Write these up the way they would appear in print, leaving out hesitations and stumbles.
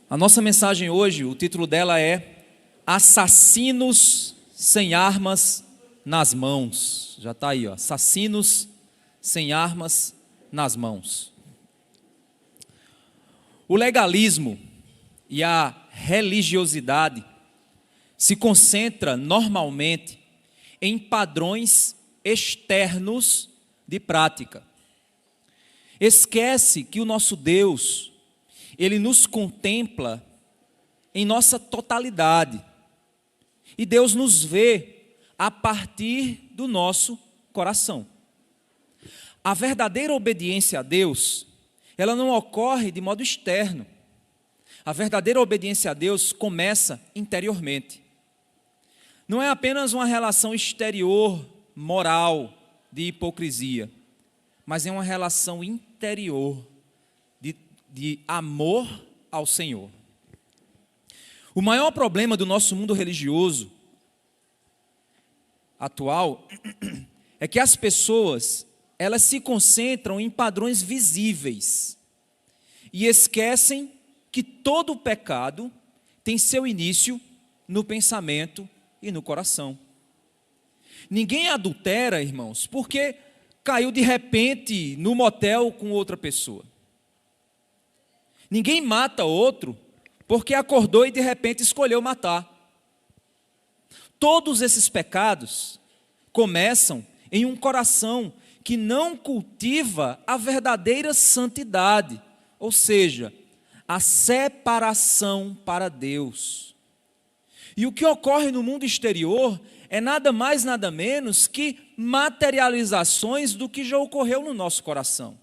A nossa mensagem hoje, o título dela é Assassinos sem armas nas mãos. Já está aí, ó. Assassinos sem armas nas mãos. O legalismo e a religiosidade se concentra normalmente em padrões externos de prática. Esquece que o nosso Deus, Ele nos contempla em nossa totalidade. E Deus nos vê a partir do nosso coração. A verdadeira obediência a Deus, ela não ocorre de modo externo. A verdadeira obediência a Deus começa interiormente. Não é apenas uma relação exterior, moral, de hipocrisia, mas é uma relação interior de amor ao Senhor. O maior problema do nosso mundo religioso atual é que as pessoas, elas se concentram em padrões visíveis e esquecem que todo pecado tem seu início no pensamento e no coração. Ninguém adultera, irmãos, porque caiu de repente no motel com outra pessoa. Ninguém mata outro porque acordou e de repente escolheu matar. Todos esses pecados começam em um coração que não cultiva a verdadeira santidade, ou seja, a separação para Deus. E o que ocorre no mundo exterior é nada mais, nada menos que materializações do que já ocorreu no nosso coração.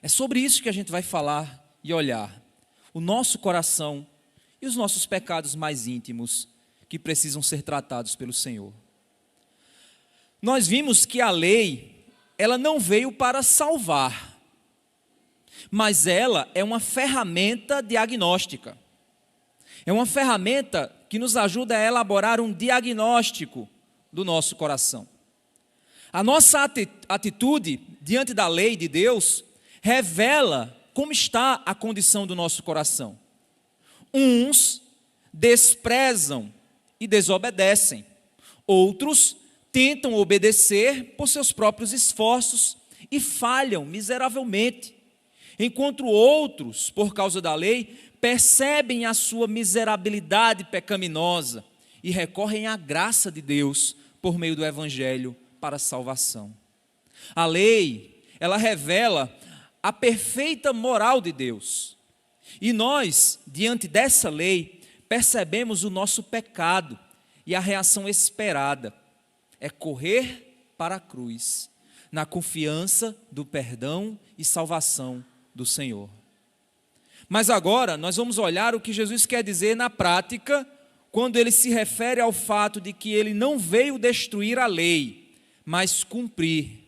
É sobre isso que a gente vai falar e olhar. O nosso coração e os nossos pecados mais íntimos que precisam ser tratados pelo Senhor. Nós vimos que a lei, ela não veio para salvar, mas ela é uma ferramenta diagnóstica. É uma ferramenta que nos ajuda a elaborar um diagnóstico do nosso coração. A nossa atitude diante da lei de Deus revela como está a condição do nosso coração. Uns desprezam e desobedecem. Outros tentam obedecer por seus próprios esforços e falham miseravelmente. Enquanto outros, por causa da lei, percebem a sua miserabilidade pecaminosa e recorrem à graça de Deus por meio do Evangelho para a salvação. A lei, ela revela a perfeita moral de Deus. E nós, diante dessa lei, percebemos o nosso pecado e a reação esperada é correr para a cruz, na confiança do perdão e salvação do Senhor. Mas agora nós vamos olhar o que Jesus quer dizer na prática, quando ele se refere ao fato de que ele não veio destruir a lei, mas cumprir.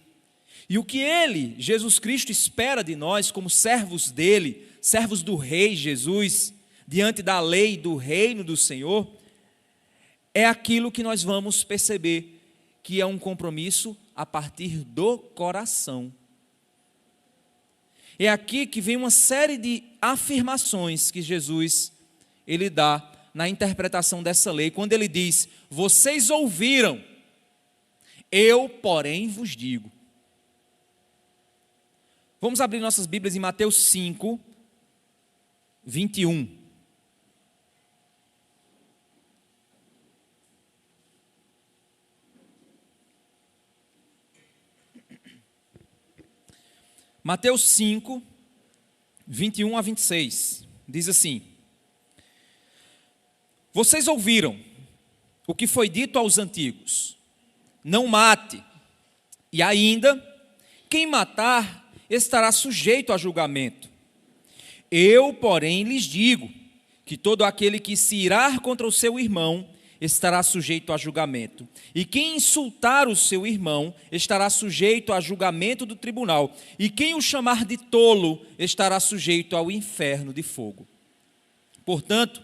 E o que ele, Jesus Cristo, espera de nós como servos dele, servos do Rei Jesus, diante da lei do reino do Senhor, é aquilo que nós vamos perceber, que é um compromisso a partir do coração. É aqui que vem uma série de afirmações que Jesus, ele dá na interpretação dessa lei, quando ele diz: vocês ouviram, eu, porém, vos digo. Vamos abrir nossas Bíblias em Mateus 5, 21. Mateus 5, 21 a 26, diz assim: vocês ouviram o que foi dito aos antigos: não mate, e ainda, quem matar estará sujeito a julgamento. Eu, porém, lhes digo que todo aquele que se irar contra o seu irmão estará sujeito a julgamento. E quem insultar o seu irmão estará sujeito a julgamento do tribunal. E quem o chamar de tolo estará sujeito ao inferno de fogo. Portanto,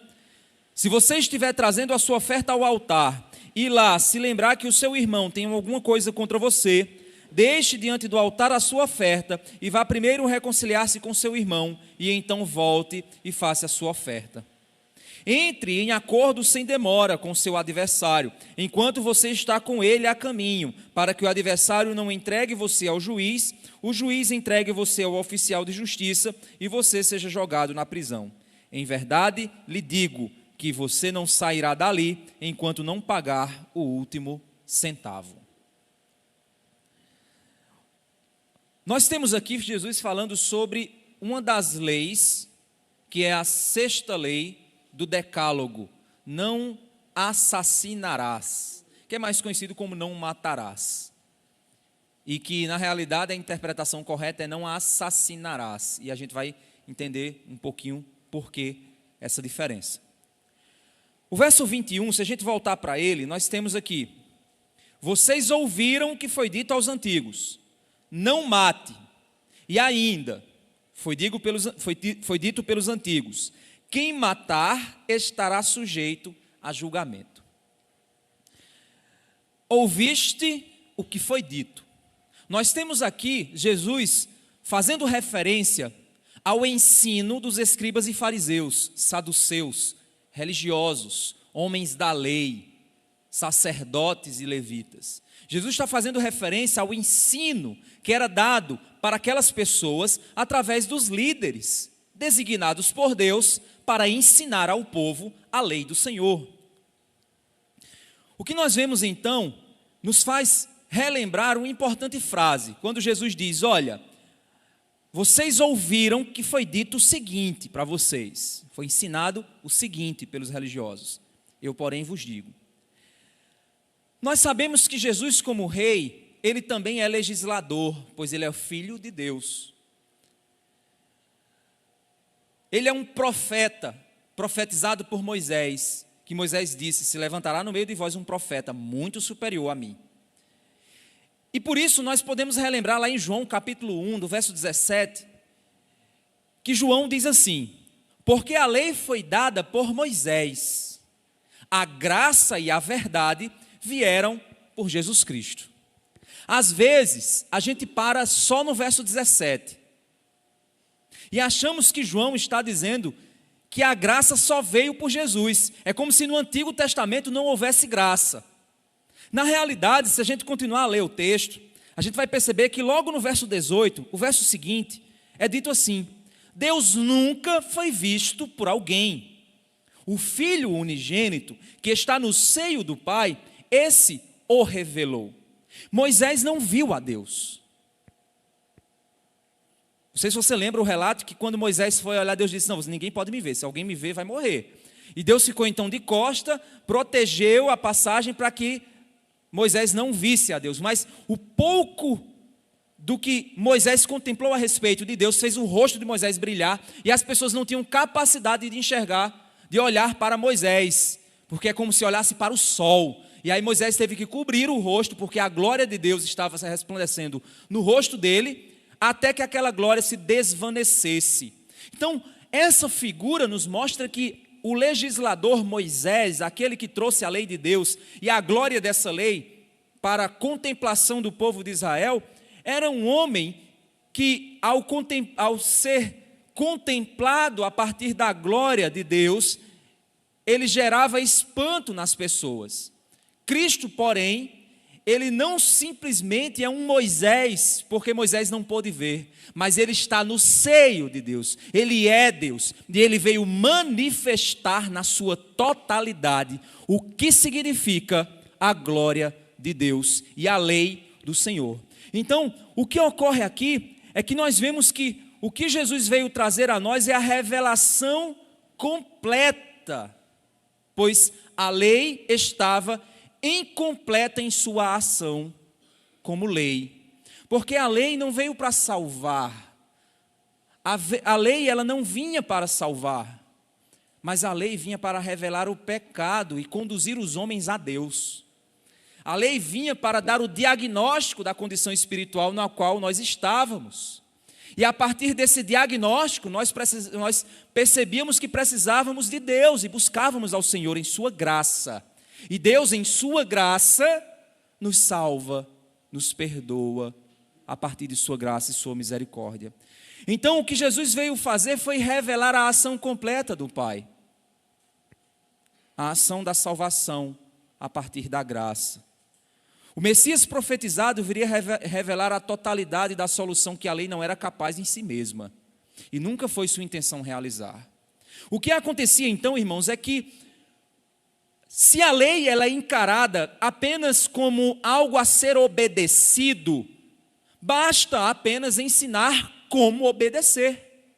se você estiver trazendo a sua oferta ao altar e lá se lembrar que o seu irmão tem alguma coisa contra você, deixe diante do altar a sua oferta e vá primeiro reconciliar-se com seu irmão, e então volte e faça a sua oferta. Entre em acordo sem demora com seu adversário, enquanto você está com ele a caminho, para que o adversário não entregue você ao juiz, o juiz entregue você ao oficial de justiça e você seja jogado na prisão. Em verdade, lhe digo que você não sairá dali enquanto não pagar o último centavo. Nós temos aqui Jesus falando sobre uma das leis, que é a sexta lei do Decálogo: não assassinarás, que é mais conhecido como não matarás. E que, na realidade, a interpretação correta é não assassinarás. E a gente vai entender um pouquinho por que essa diferença. O verso 21, se a gente voltar para ele, nós temos aqui: vocês ouviram o que foi dito aos antigos, não mate. E ainda, foi dito pelos antigos, quem matar estará sujeito a julgamento. Ouviste o que foi dito. Nós temos aqui Jesus fazendo referência ao ensino dos escribas e fariseus, saduceus, religiosos, homens da lei, sacerdotes e levitas. Jesus está fazendo referência ao ensino que era dado para aquelas pessoas através dos líderes, designados por Deus para ensinar ao povo a lei do Senhor. O que nós vemos então nos faz relembrar uma importante frase, quando Jesus diz: olha, vocês ouviram que foi dito o seguinte para vocês, foi ensinado o seguinte pelos religiosos, eu porém vos digo. Nós sabemos que Jesus, como rei, ele também é legislador, pois ele é o Filho de Deus. Ele é um profeta, profetizado por Moisés, que Moisés disse: se levantará no meio de vós um profeta muito superior a mim. E por isso nós podemos relembrar lá em João capítulo 1, do verso 17, que João diz assim: porque a lei foi dada por Moisés, a graça e a verdade vieram por Jesus Cristo. Às vezes, a gente para só no verso 17 e achamos que João está dizendo que a graça só veio por Jesus. É como se no Antigo Testamento não houvesse graça. Na realidade, se a gente continuar a ler o texto, a gente vai perceber que logo no verso 18, o verso seguinte, é dito assim: Deus nunca foi visto por alguém. O Filho unigênito, que está no seio do Pai, esse o revelou. Moisés não viu a Deus. Não sei se você lembra o relato que quando Moisés foi olhar, Deus disse: não, ninguém pode me ver, se alguém me ver vai morrer. E Deus ficou então de costa, protegeu a passagem para que Moisés não visse a Deus. Mas o pouco do que Moisés contemplou a respeito de Deus fez o rosto de Moisés brilhar, e as pessoas não tinham capacidade de enxergar, de olhar para Moisés, porque é como se olhasse para o sol. E aí Moisés teve que cobrir o rosto, porque a glória de Deus estava se resplandecendo no rosto dele, até que aquela glória se desvanecesse. Então, essa figura nos mostra que o legislador Moisés, aquele que trouxe a lei de Deus e a glória dessa lei para a contemplação do povo de Israel, era um homem que, ao ser contemplado a partir da glória de Deus, ele gerava espanto nas pessoas. Cristo, porém, ele não simplesmente é um Moisés, porque Moisés não pôde ver, mas ele está no seio de Deus, ele é Deus, e ele veio manifestar na sua totalidade o que significa a glória de Deus e a lei do Senhor. Então, o que ocorre aqui é que nós vemos que o que Jesus veio trazer a nós é a revelação completa, pois a lei estava incompleta em sua ação como lei, porque a lei não veio para salvar, a lei ela não vinha para salvar, mas a lei vinha para revelar o pecado e conduzir os homens a Deus. A lei vinha para dar o diagnóstico da condição espiritual na qual nós estávamos, e a partir desse diagnóstico nós percebíamos que precisávamos de Deus e buscávamos ao Senhor em sua graça. E Deus, em sua graça, nos salva nos perdoa a partir de sua graça e sua misericórdia. Então, o que Jesus veio fazer foi revelar a ação completa do Pai. A ação da salvação a partir da graça. O Messias profetizado viria revelar a totalidade da solução que a lei não era capaz em si mesma. E nunca foi sua intenção realizar. O que acontecia então, irmãos, é que se a lei ela é encarada apenas como algo a ser obedecido, basta apenas ensinar como obedecer.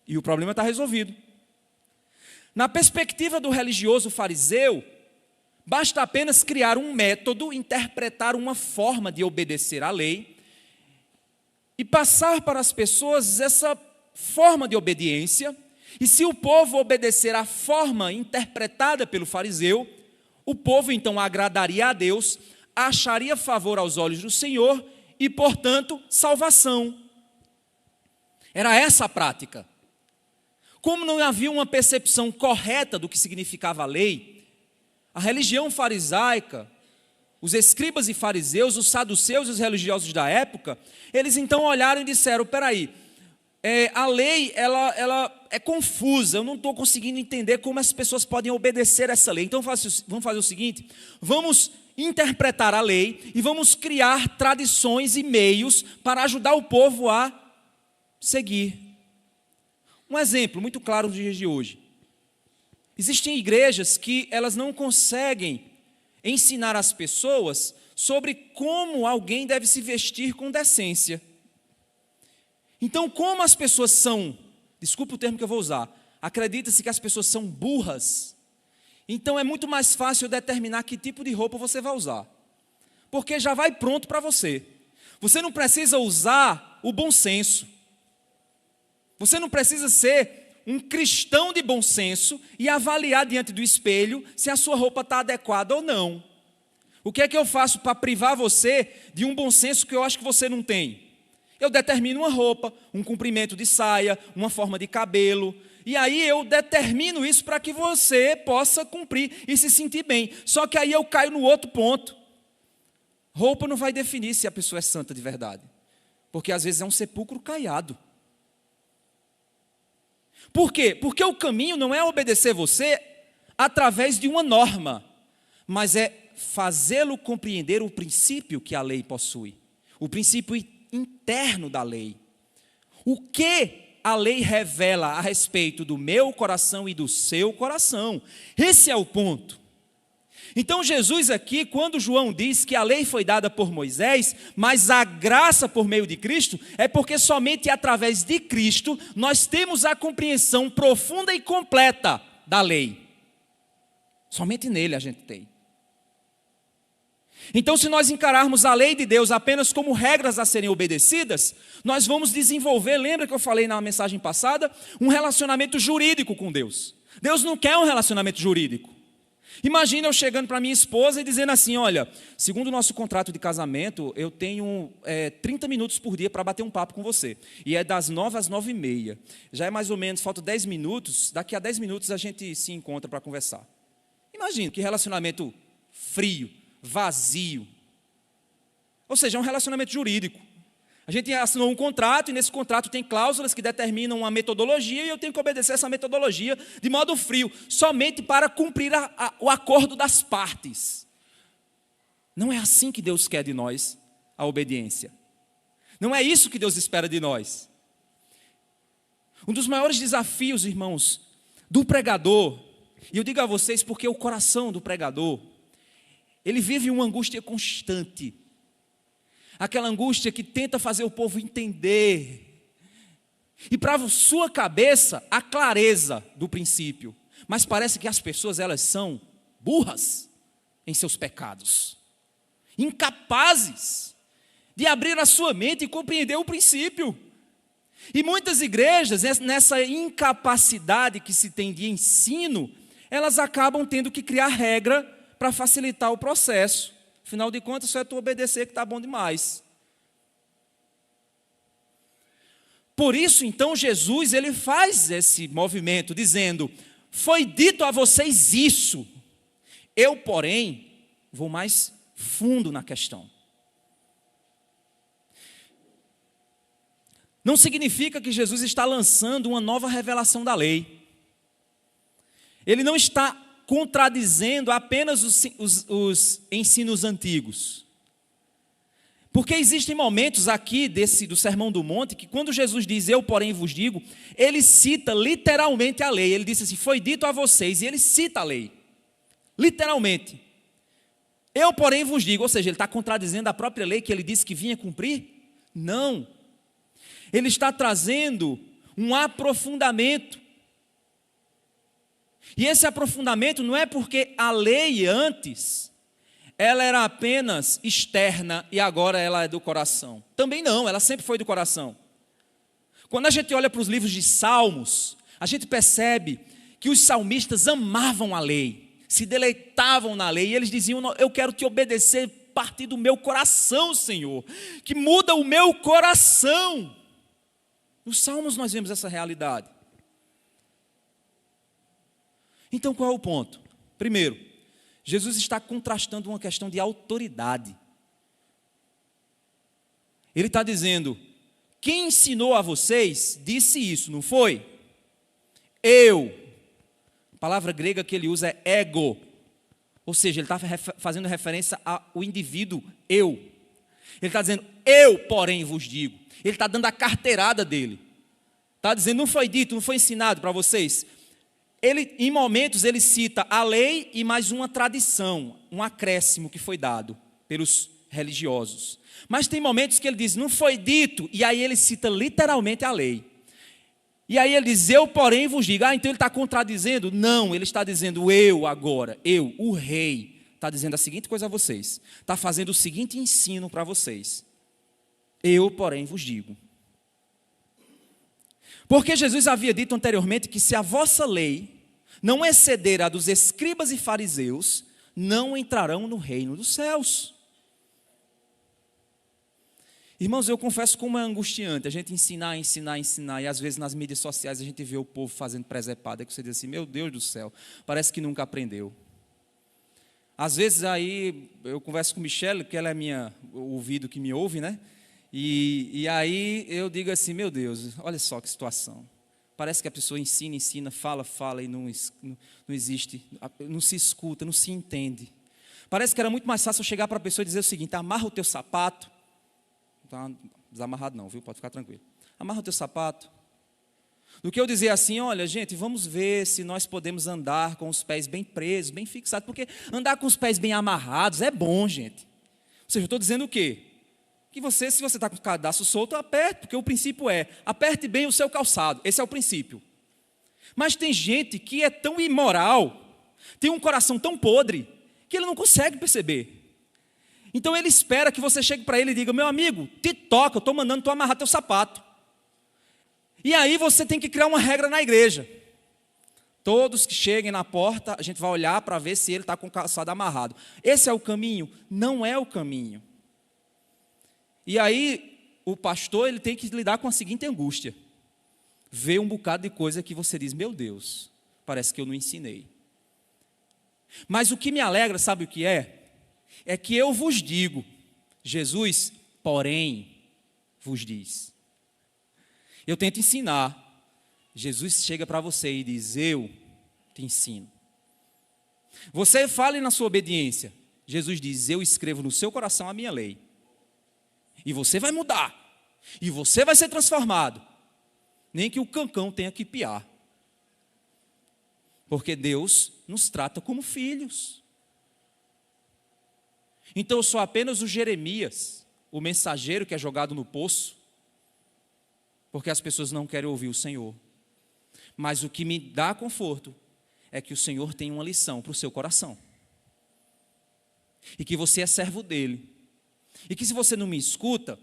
E o problema está resolvido. Na perspectiva do religioso fariseu, basta apenas criar um método, interpretar uma forma de obedecer à lei e passar para as pessoas essa forma de obediência. E se o povo obedecer à forma interpretada pelo fariseu, o povo então agradaria a Deus, acharia favor aos olhos do Senhor e, portanto, salvação. Era essa a prática. Como não havia uma percepção correta do que significava a lei, a religião farisaica, os escribas e fariseus, os saduceus e os religiosos da época, eles então olharam e disseram, peraí, a lei ela é confusa, eu não estou conseguindo entender como as pessoas podem obedecer essa lei. Então vamos fazer o seguinte, vamos interpretar a lei e vamos criar tradições e meios para ajudar o povo a seguir. Um exemplo muito claro nos dias de hoje. Existem igrejas que elas não conseguem ensinar as pessoas sobre como alguém deve se vestir com decência. Então, como as pessoas são, desculpa o termo que eu vou usar, acredita-se que as pessoas são burras, então é muito mais fácil determinar que tipo de roupa você vai usar, porque já vai pronto para você. Você não precisa usar o bom senso, você não precisa ser um cristão de bom senso e avaliar diante do espelho se a sua roupa está adequada ou não. O que é que eu faço para privar você de um bom senso que eu acho que você não tem? Eu determino uma roupa, um comprimento de saia, uma forma de cabelo, e aí eu determino isso para que você possa cumprir e se sentir bem. Só que aí eu caio no outro ponto. Roupa não vai definir se a pessoa é santa de verdade, porque às vezes é um sepulcro caiado. Por quê? Porque o caminho não é obedecer você através de uma norma, mas é fazê-lo compreender o princípio que a lei possui, o princípio interno da lei. O que a lei revela a respeito do meu coração e do seu coração. Esse é o ponto. Então Jesus aqui, quando João diz que a lei foi dada por Moisés, mas a graça por meio de Cristo, é porque somente através de Cristo nós temos a compreensão profunda e completa da lei. Somente nele a gente tem. Então, se nós encararmos a lei de Deus apenas como regras a serem obedecidas, nós vamos desenvolver, lembra que eu falei na mensagem passada, um relacionamento jurídico com Deus. Deus não quer um relacionamento jurídico. Imagina eu chegando para minha esposa e dizendo assim, olha, segundo o nosso contrato de casamento, eu tenho 30 minutos por dia para bater um papo com você. E é das 9 às 9h30. Já é mais ou menos, faltam 10 minutos, daqui a 10 minutos a gente se encontra para conversar. Imagina que relacionamento frio, vazio. Ou seja, é um relacionamento jurídico. A gente assinou um contrato e nesse contrato tem cláusulas que determinam uma metodologia e eu tenho que obedecer essa metodologia de modo frio, somente para cumprir o acordo das partes. Não é assim que Deus quer de nós a obediência. Não é isso que Deus espera de nós. Um dos maiores desafios, irmãos, do pregador, e eu digo a vocês porque o coração do pregador, ele vive uma angústia constante. Aquela angústia que tenta fazer o povo entender. E para a sua cabeça, a clareza do princípio. Mas parece que as pessoas, elas são burras em seus pecados. Incapazes de abrir a sua mente e compreender o princípio. E muitas igrejas, nessa incapacidade que se tem de ensino, elas acabam tendo que criar regra para facilitar o processo. Afinal de contas, só é tu obedecer que está bom demais. Por isso, então, Jesus, ele faz esse movimento, dizendo, foi dito a vocês isso. Eu, porém, vou mais fundo na questão. não significa que Jesus está lançando uma nova revelação da lei. Ele não está contradizendo apenas os ensinos antigos. Porque existem momentos aqui do Sermão do Monte que quando Jesus diz, eu porém vos digo, ele cita literalmente a lei. Ele disse assim, foi dito a vocês, e ele cita a lei. Literalmente. Eu porém vos digo, ou seja, ele está contradizendo a própria lei que ele disse que vinha cumprir? Não. Ele está trazendo um aprofundamento. E esse aprofundamento não é porque a lei antes, ela era apenas externa e agora ela é do coração. Também não, ela sempre foi do coração. Quando a gente olha para os livros de Salmos, a gente percebe que os salmistas amavam a lei, se deleitavam na lei, e eles diziam, eu quero te obedecer a partir do meu coração, Senhor, que muda o meu coração. Nos Salmos nós vemos essa realidade. Então qual é o ponto? Primeiro, Jesus está contrastando uma questão de autoridade. Ele está dizendo, quem ensinou a vocês disse isso, não foi? Eu. A palavra grega que ele usa é ego. Ou seja, ele está fazendo referência ao indivíduo eu. Ele está dizendo, eu porém vos digo. Ele está dando a carteirada dele. Está dizendo, não foi dito, não foi ensinado para vocês. Em momentos, ele cita a lei e mais uma tradição, um acréscimo que foi dado pelos religiosos. Mas tem momentos que ele diz, não foi dito, e aí ele cita literalmente a lei. E aí ele diz, eu porém vos digo. Então ele está contradizendo? Não, ele está dizendo, eu agora, eu, o rei, está dizendo a seguinte coisa a vocês. Está fazendo o seguinte ensino para vocês. Eu porém vos digo. Porque Jesus havia dito anteriormente que se a vossa lei não exceder a dos escribas e fariseus, não entrarão no reino dos céus. Irmãos, eu confesso como é angustiante a gente ensinar, e às vezes nas mídias sociais a gente vê o povo fazendo presepada, que você diz assim, meu Deus do céu, parece que nunca aprendeu. Às vezes aí eu converso com Michelle, que ela é o ouvido que me ouve, né? E aí eu digo assim, meu Deus, olha só que situação. Parece que a pessoa ensina, fala e não existe, não se escuta, não se entende. Parece que era muito mais fácil eu chegar para a pessoa e dizer o seguinte, amarra o teu sapato. Não está desamarrado não, viu? Pode ficar tranquilo. Amarra o teu sapato. Do que eu dizer assim, olha gente, vamos ver se nós podemos andar com os pés bem presos, bem fixados. Porque andar com os pés bem amarrados é bom, gente. Ou seja, eu estou dizendo o quê? Que você, se você está com o cadastro solto, aperte, porque o princípio é, aperte bem o seu calçado, esse é o princípio. Mas tem gente que é tão imoral, tem um coração tão podre, que ele não consegue perceber. Então ele espera que você chegue para ele e diga, meu amigo, te toca, eu estou mandando tu amarrar teu sapato. E aí você tem que criar uma regra na igreja. Todos que cheguem na porta, a gente vai olhar para ver se ele está com o calçado amarrado. Esse é o caminho? Não é o caminho. E aí, o pastor ele tem que lidar com a seguinte angústia. Ver um bocado de coisa que você diz, meu Deus, parece que eu não ensinei. Mas o que me alegra, sabe o que é? É que eu vos digo, Jesus, porém, vos diz. Eu tento ensinar, Jesus chega para você e diz, eu te ensino. Você fale na sua obediência, Jesus diz, eu escrevo no seu coração a minha lei. E você vai mudar. E você vai ser transformado. Nem que o cancão tenha que piar. Porque Deus nos trata como filhos. Então eu sou apenas o Jeremias, o mensageiro que é jogado no poço. Porque as pessoas não querem ouvir o Senhor. Mas o que me dá conforto é que o Senhor tem uma lição para o seu coração. E que você é servo dele. E que se você não me escuta,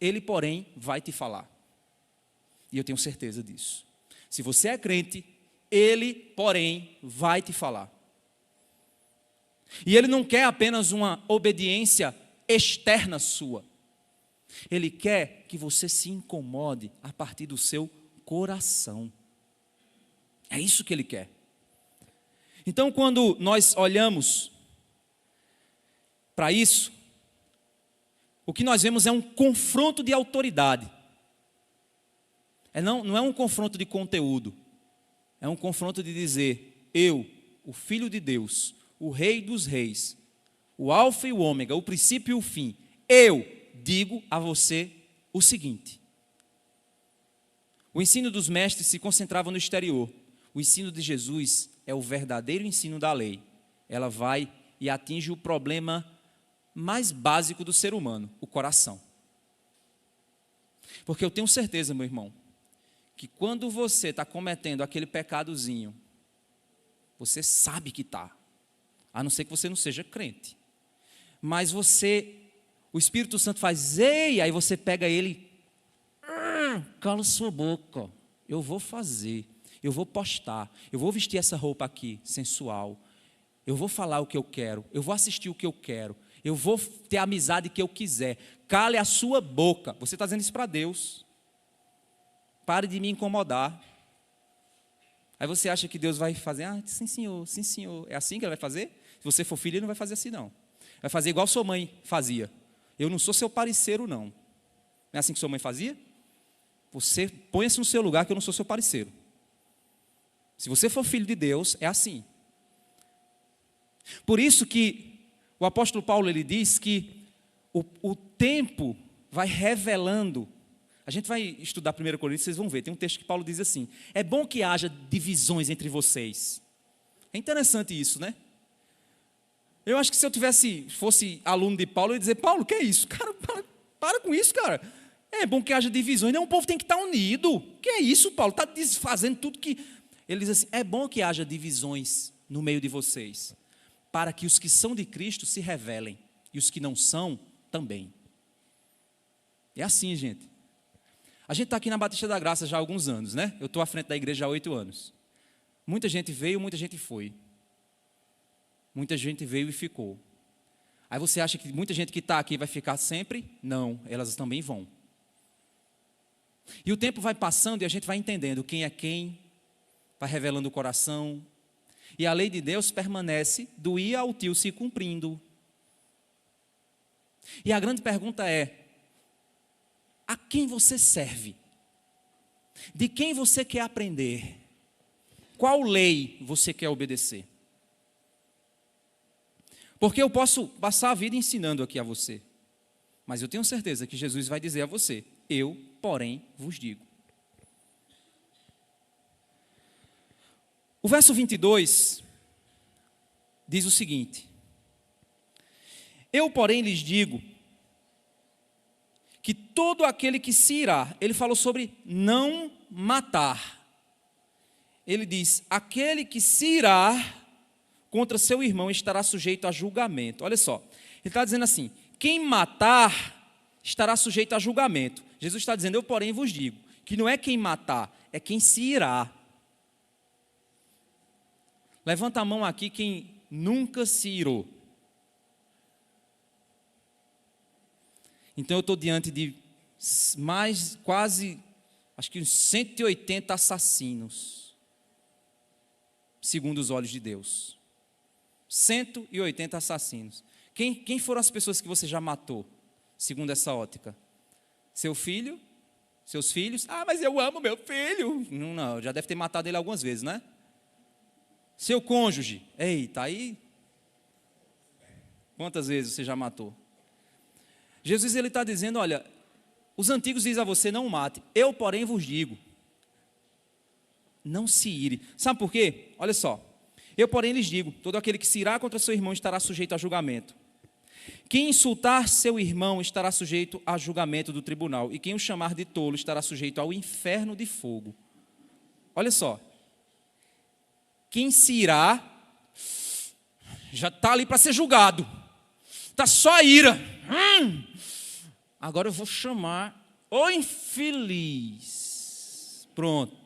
ele, porém, vai te falar. E eu tenho certeza disso. Se você é crente, ele, porém, vai te falar. E ele não quer apenas uma obediência externa sua. Ele quer que você se incomode a partir do seu coração. É isso que ele quer. Então, quando nós olhamos para isso, o que nós vemos é um confronto de autoridade. Não é um confronto de conteúdo. É um confronto de dizer, eu, o Filho de Deus, o Rei dos Reis, o Alfa e o Ômega, o princípio e o fim, eu digo a você o seguinte. O ensino dos mestres se concentrava no exterior. O ensino de Jesus é o verdadeiro ensino da lei. Ela vai e atinge o problema mais básico do ser humano, o coração. Porque eu tenho certeza, meu irmão, que quando você está cometendo aquele pecadozinho, você sabe que está, a não ser que você não seja crente. Mas o Espírito Santo faz, ei, aí você pega ele, cala sua boca, eu vou fazer, eu vou postar, eu vou vestir essa roupa aqui, sensual, eu vou falar o que eu quero, eu vou assistir o que eu quero, eu vou ter a amizade que eu quiser, cale a sua boca. Você está dizendo isso para Deus. Pare de me incomodar. Aí você acha que Deus vai fazer, sim senhor, sim senhor. É assim que Ele vai fazer? Se você for filho, Ele não vai fazer assim não. Vai fazer igual sua mãe fazia. Eu não sou seu parceiro não. Não é assim que sua mãe fazia? Você põe-se no seu lugar que eu não sou seu parceiro. Se você for filho de Deus, é assim. Por isso que o apóstolo Paulo ele diz que o tempo vai revelando. A gente vai estudar 1 Coríntios, vocês vão ver, tem um texto que Paulo diz assim, é bom que haja divisões entre vocês. É interessante isso, né? Eu acho que se eu fosse aluno de Paulo, eu ia dizer, Paulo, que é isso? Cara, para com isso, cara. É bom que haja divisões, não, o povo tem que estar unido. Que é isso, Paulo? Está desfazendo tudo que... Ele diz assim, é bom que haja divisões no meio de vocês, para que os que são de Cristo se revelem, e os que não são, também. É assim, gente. A gente está aqui na Batista da Graça já há alguns anos, né? Eu estou à frente da igreja há 8 anos. Muita gente veio, muita gente foi. Muita gente veio e ficou. Aí você acha que muita gente que está aqui vai ficar sempre? Não, elas também vão. E o tempo vai passando e a gente vai entendendo quem é quem, vai revelando o coração. E a lei de Deus permanece do i ao til se cumprindo. E a grande pergunta é, a quem você serve? De quem você quer aprender? Qual lei você quer obedecer? Porque eu posso passar a vida ensinando aqui a você, mas eu tenho certeza que Jesus vai dizer a você, eu, porém, vos digo. O verso 22 diz o seguinte, eu, porém, lhes digo, que todo aquele que se irá, ele falou sobre não matar. Ele diz, aquele que se irá contra seu irmão estará sujeito a julgamento. Olha só, ele está dizendo assim, quem matar estará sujeito a julgamento. Jesus está dizendo, eu porém vos digo, que não é quem matar, é quem se irá. Levanta a mão aqui quem nunca se irou. Então eu estou diante de acho que uns 180 assassinos, segundo os olhos de Deus. 180 assassinos. Quem foram as pessoas que você já matou, segundo essa ótica? Seu filho? Seus filhos? Mas eu amo meu filho. Não, já deve ter matado ele algumas vezes, né? Seu cônjuge? Eita, aí... Quantas vezes você já matou? Jesus ele está dizendo, olha, os antigos dizem a você, não mate. Eu, porém, vos digo, não se ire. Sabe por quê? Olha só. Eu, porém, lhes digo, todo aquele que se irá contra seu irmão estará sujeito a julgamento. Quem insultar seu irmão estará sujeito a julgamento do tribunal. E quem o chamar de tolo estará sujeito ao inferno de fogo. Olha só. Quem se irá, já está ali para ser julgado. Está só a ira. Agora eu vou chamar o infeliz. Pronto,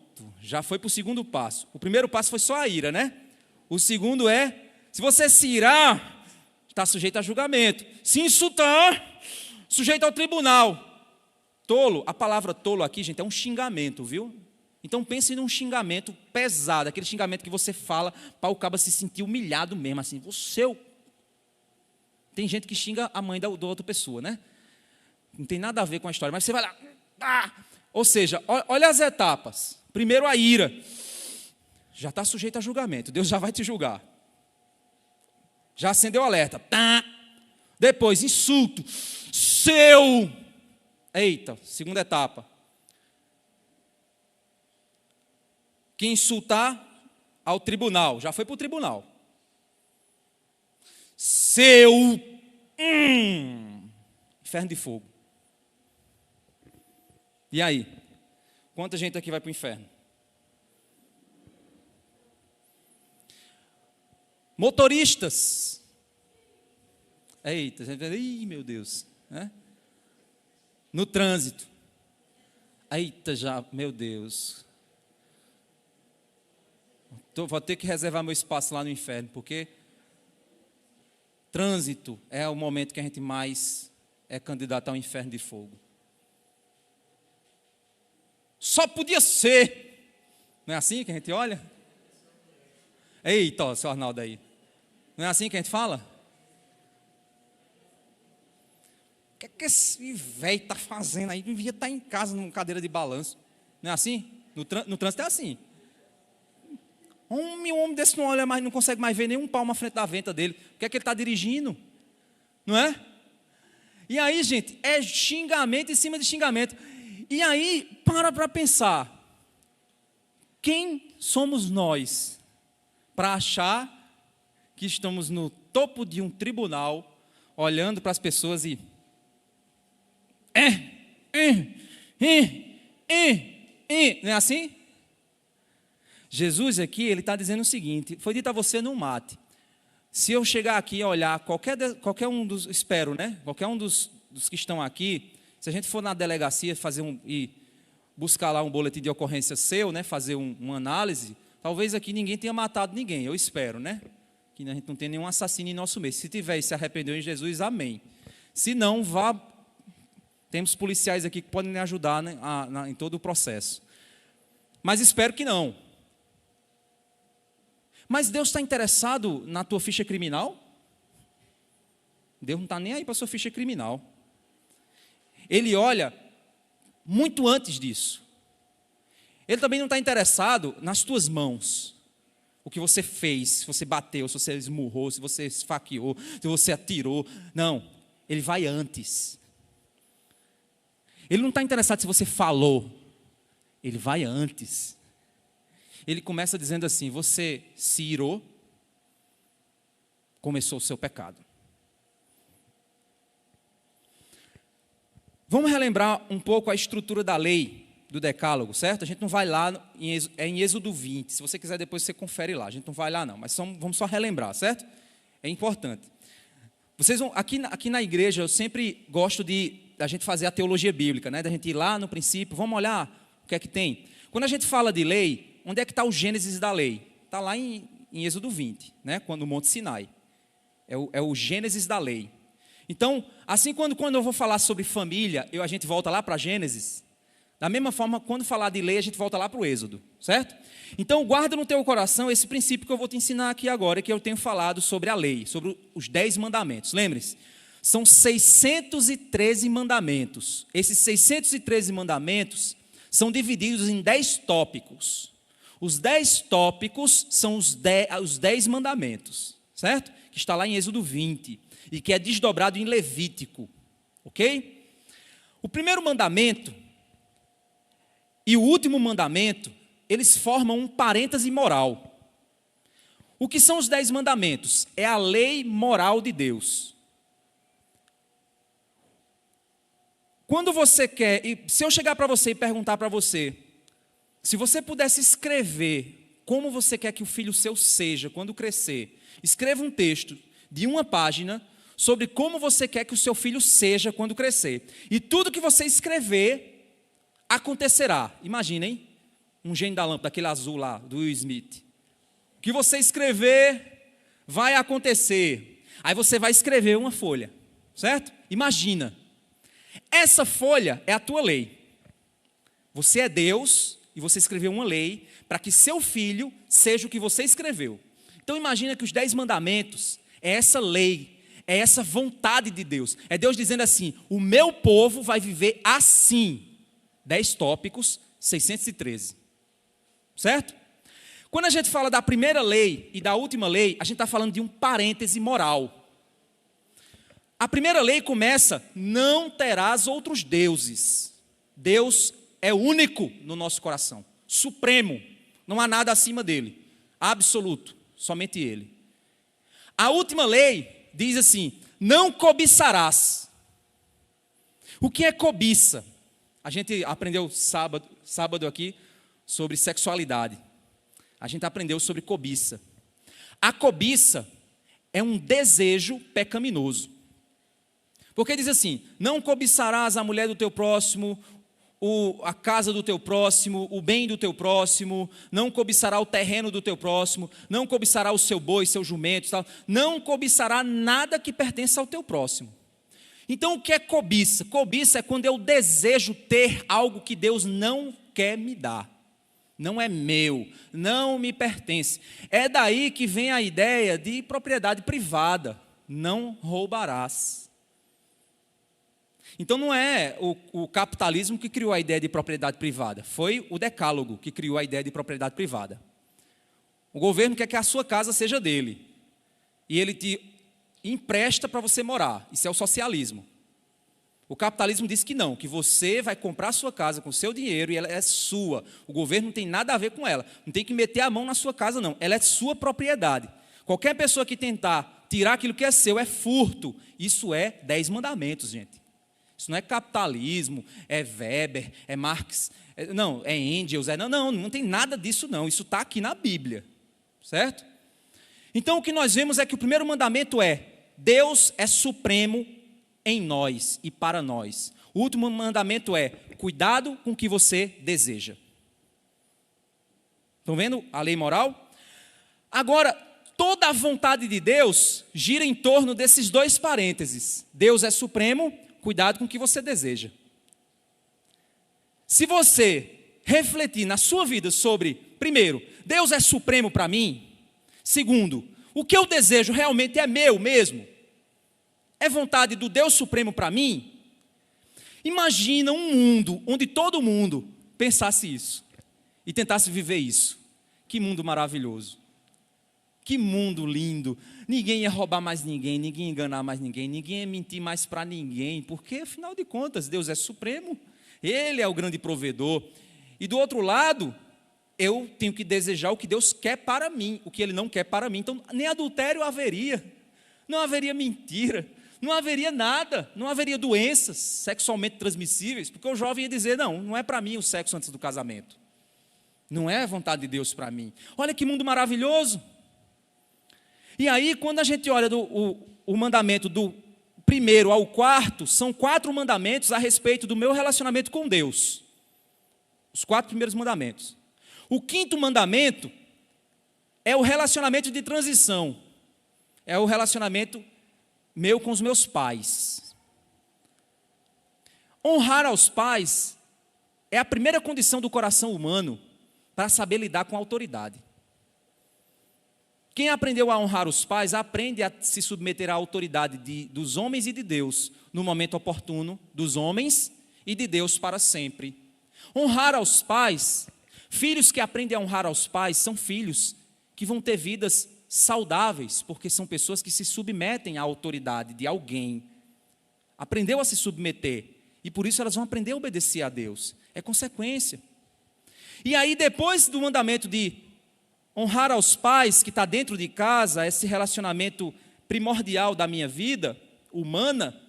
já foi para o segundo passo. O primeiro passo foi só a ira, né? O segundo é, se você se irar, está sujeito a julgamento. Se insultar, sujeito ao tribunal. Tolo, a palavra tolo aqui, gente, é um xingamento, viu? Então pense num xingamento pesado, aquele xingamento que você fala para o cabo se sentir humilhado mesmo, assim, Tem gente que xinga a mãe da outra pessoa, né? Não tem nada a ver com a história, mas você vai lá, Ou seja, olha as etapas. Primeiro a ira. Já está sujeito a julgamento. Deus já vai te julgar. Já acendeu o alerta. Tá. Depois, insulto. Seu. Eita, segunda etapa. Quem insultar, ao tribunal. Já foi para o tribunal. Seu. Inferno de fogo. E aí? Quanta gente aqui vai para o inferno? Motoristas. Eita, ih, meu Deus. No trânsito. Eita, já, meu Deus. Vou ter que reservar meu espaço lá no inferno, porque trânsito é o momento que a gente mais é candidato ao inferno de fogo. Só podia ser. Não é assim que a gente olha? Eita, ó, seu Arnaldo aí. Não é assim que a gente fala? O que esse velho está fazendo aí? Devia estar em casa numa cadeira de balanço. Não é assim? No trânsito é assim. Um homem desse não olha mais, não consegue mais ver nenhum palmo à frente da venta dele. O que é que ele está dirigindo? Não é? E aí, gente, é xingamento em cima de xingamento. E aí, para pensar. Quem somos nós para achar que estamos no topo de um tribunal, olhando para as pessoas e... Não é assim? Jesus aqui, ele está dizendo o seguinte, foi dito a você, não mate. Se eu chegar aqui e olhar qualquer um dos, espero, né? Qualquer um dos que estão aqui, se a gente for na delegacia e buscar lá um boletim de ocorrência seu, né? Fazer uma análise, talvez aqui ninguém tenha matado ninguém, eu espero, né? Que a gente não tenha nenhum assassino em nosso meio. Se tiver e se arrependeu em Jesus, amém. Se não, vá. Temos policiais aqui que podem me ajudar, né, em todo o processo. Mas espero que não. Mas Deus está interessado na tua ficha criminal? Deus não está nem aí para a sua ficha criminal. Ele olha muito antes disso. Ele também não está interessado nas tuas mãos. O que você fez, se você bateu, se você esmurrou, se você esfaqueou, se você atirou. Não, ele vai antes. Ele não está interessado se você falou. Ele vai antes. Ele começa dizendo assim, você se irou, começou o seu pecado. Vamos relembrar um pouco a estrutura da lei do decálogo, certo? A gente não vai lá, é em Êxodo 20, se você quiser depois você confere lá, a gente não vai lá não, mas vamos só relembrar, certo? É importante. Vocês vão, aqui na igreja eu sempre gosto da gente fazer a teologia bíblica, né? Da gente ir lá no princípio, vamos olhar o que é que tem. Quando a gente fala de lei, onde é que está o Gênesis da lei? Está lá em Êxodo 20, né? Quando o Monte Sinai. É o Gênesis da lei. Então, assim quando eu vou falar sobre família, a gente volta lá para Gênesis. Da mesma forma, quando falar de lei, a gente volta lá para o Êxodo, certo? Então, guarda no teu coração esse princípio que eu vou te ensinar aqui agora, que eu tenho falado sobre a lei, sobre os 10 mandamentos. Lembre-se, são 613 mandamentos. Esses 613 mandamentos são divididos em 10 tópicos. Os 10 tópicos são os 10 mandamentos, certo? Que está lá em Êxodo 20 e que é desdobrado em Levítico, ok? O primeiro mandamento e o último mandamento, eles formam um parêntese moral. O que são os 10 mandamentos? É a lei moral de Deus. Quando você quer, se eu chegar para você e perguntar para você, se você pudesse escrever como você quer que o filho seu seja quando crescer, escreva um texto de uma página sobre como você quer que o seu filho seja quando crescer. E tudo que você escrever acontecerá. Imaginem, um gênio da lâmpada, aquele azul lá, do Will Smith. O que você escrever vai acontecer. Aí você vai escrever uma folha, certo? Imagina. Essa folha é a tua lei. Você é Deus e você escreveu uma lei para que seu filho seja o que você escreveu. Então imagina que os 10 mandamentos é essa lei, é essa vontade de Deus. É Deus dizendo assim, o meu povo vai viver assim. 10 tópicos, 613. Certo? Quando a gente fala da primeira lei e da última lei, a gente está falando de um parêntese moral. A primeira lei começa: não terás outros deuses. Deus é único no nosso coração, supremo, não há nada acima dele, absoluto, somente ele. A última lei diz assim: não cobiçarás. O que é cobiça? A gente aprendeu sábado aqui sobre sexualidade. A gente aprendeu sobre cobiça. A cobiça é um desejo pecaminoso. Porque diz assim: não cobiçarás a mulher do teu próximo, a casa do teu próximo, o bem do teu próximo, não cobiçará o terreno do teu próximo, não cobiçará o seu boi, seu jumento, tal, não cobiçará nada que pertença ao teu próximo. Então o que é cobiça? Cobiça é quando eu desejo ter algo que Deus não quer me dar. Não é meu, não me pertence. É daí que vem a ideia de propriedade privada. Não roubarás. Então não é o capitalismo que criou a ideia de propriedade privada. Foi o Decálogo que criou a ideia de propriedade privada. O governo quer que a sua casa seja dele. E ele te empresta para você morar. Isso é o socialismo. O capitalismo diz que não, que você vai comprar a sua casa com o seu dinheiro e ela é sua. O governo não tem nada a ver com ela. Não tem que meter a mão na sua casa, não. Ela é sua propriedade. Qualquer pessoa que tentar tirar aquilo que é seu é furto. Isso é 10 mandamentos, gente. Isso não é capitalismo, é Weber, é Marx, não, é Engels, não tem nada disso não. Isso está aqui na Bíblia, certo? Então o que nós vemos é que o primeiro mandamento é: Deus é supremo em nós e para nós. O último mandamento é: cuidado com o que você deseja. Estão vendo a lei moral? Agora, toda a vontade de Deus gira em torno desses dois parênteses. Deus é supremo, cuidado com o que você deseja. Se você refletir na sua vida sobre, primeiro, Deus é supremo para mim. Segundo, o que eu desejo realmente é meu mesmo. É vontade do Deus supremo para mim? Imagina um mundo onde todo mundo pensasse isso e tentasse viver isso. Que mundo maravilhoso. Que mundo lindo. Ninguém ia roubar mais ninguém, ninguém ia enganar mais ninguém, ninguém ia mentir mais para ninguém, porque afinal de contas Deus é supremo, Ele é o grande provedor. E do outro lado, eu tenho que desejar o que Deus quer para mim, o que Ele não quer para mim. Então nem adultério haveria, não haveria mentira, não haveria nada, não haveria doenças sexualmente transmissíveis, porque o jovem ia dizer: não é para mim o sexo antes do casamento, não é a vontade de Deus para mim. Olha que mundo maravilhoso. E aí, quando a gente olha o mandamento do primeiro ao quarto, são 4 mandamentos a respeito do meu relacionamento com Deus. Os 4 primeiros mandamentos. O 5º mandamento é o relacionamento de transição. É o relacionamento meu com os meus pais. Honrar aos pais é a primeira condição do coração humano para saber lidar com a autoridade. Quem aprendeu a honrar os pais, aprende a se submeter à autoridade dos homens e de Deus, no momento oportuno, dos homens e de Deus para sempre. Honrar aos pais, filhos que aprendem a honrar aos pais, são filhos que vão ter vidas saudáveis, porque são pessoas que se submetem à autoridade de alguém. Aprendeu a se submeter, e por isso elas vão aprender a obedecer a Deus. É consequência. E aí, depois do mandamento de honrar aos pais, que está dentro de casa, esse relacionamento primordial da minha vida humana,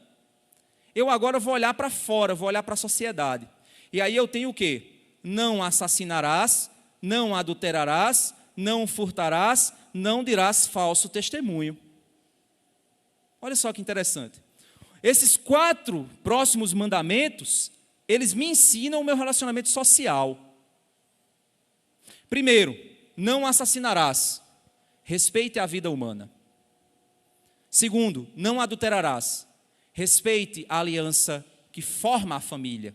eu agora vou olhar para fora, vou olhar para a sociedade. E aí eu tenho o quê? Não assassinarás, não adulterarás, não furtarás, não dirás falso testemunho. Olha só que interessante. Esses 4 próximos mandamentos, eles me ensinam o meu relacionamento social. Primeiro, não assassinarás, respeite a vida humana. Segundo, não adulterarás, respeite a aliança que forma a família.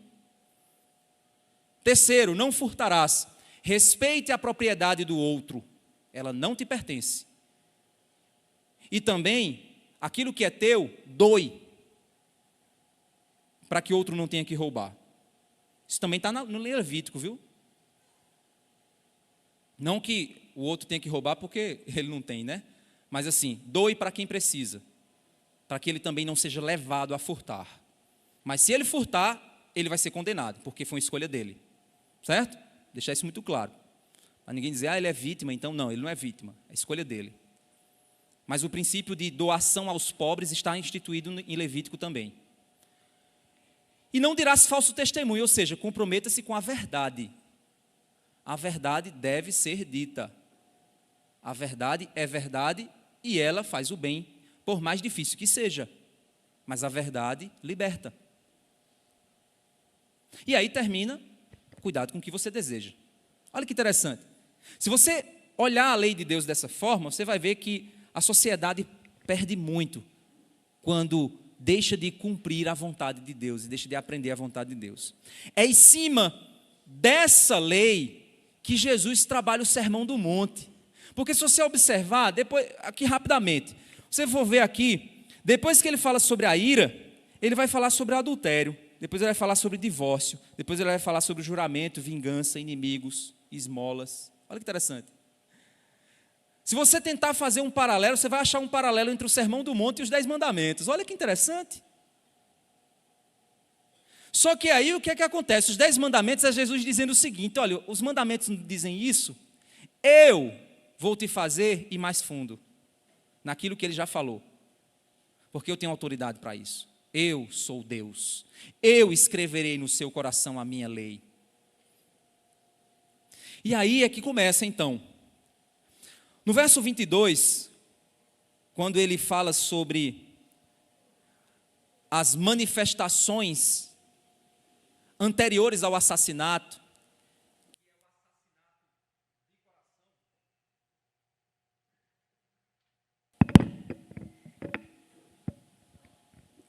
Terceiro, não furtarás, respeite a propriedade do outro, ela não te pertence. E também, aquilo que é teu, doe, para que outro não tenha que roubar. Isso também está no Levítico, viu? Não que o outro tenha que roubar porque ele não tem, né? Mas assim, doe para quem precisa, para que ele também não seja levado a furtar. Mas se ele furtar, ele vai ser condenado, porque foi uma escolha dele. Certo? Deixar isso muito claro. Para ninguém dizer, ele é vítima, então não, ele não é vítima, é a escolha dele. Mas o princípio de doação aos pobres está instituído em Levítico também. E não dirás falso testemunho, ou seja, comprometa-se com a verdade. A verdade deve ser dita. A verdade é verdade e ela faz o bem, por mais difícil que seja. Mas a verdade liberta. E aí termina, cuidado com o que você deseja. Olha que interessante. Se você olhar a lei de Deus dessa forma, você vai ver que a sociedade perde muito quando deixa de cumprir a vontade de Deus e deixa de aprender a vontade de Deus. É em cima dessa lei que Jesus trabalha o Sermão do Monte. Porque se você observar, depois, aqui rapidamente, você for ver aqui, depois que ele fala sobre a ira, ele vai falar sobre adultério, depois ele vai falar sobre divórcio, depois ele vai falar sobre juramento, vingança, inimigos, esmolas. Olha que interessante. Se você tentar fazer um paralelo, você vai achar um paralelo entre o Sermão do Monte e os 10 mandamentos. Olha que interessante. Só que aí o que é que acontece? Os 10 mandamentos é Jesus dizendo o seguinte, olha, os mandamentos dizem isso, eu vou te fazer ir mais fundo naquilo que ele já falou, porque eu tenho autoridade para isso. Eu sou Deus, eu escreverei no seu coração a minha lei. E aí é que começa então. No verso 22, quando ele fala sobre as manifestações anteriores ao assassinato,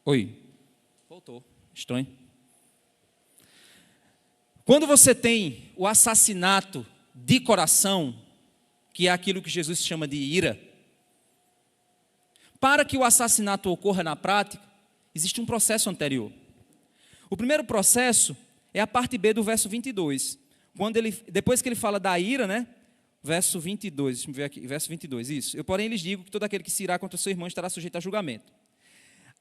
oi, voltou, estranho. Quando você tem o assassinato de coração, que é aquilo que Jesus chama de ira, para que o assassinato ocorra na prática, existe um processo anterior. O primeiro processo é a parte B do verso 22. Depois que ele fala da ira, né? Verso 22, deixa eu ver aqui, verso 22, isso. Eu, porém, lhes digo que todo aquele que se irá contra seu irmão estará sujeito a julgamento.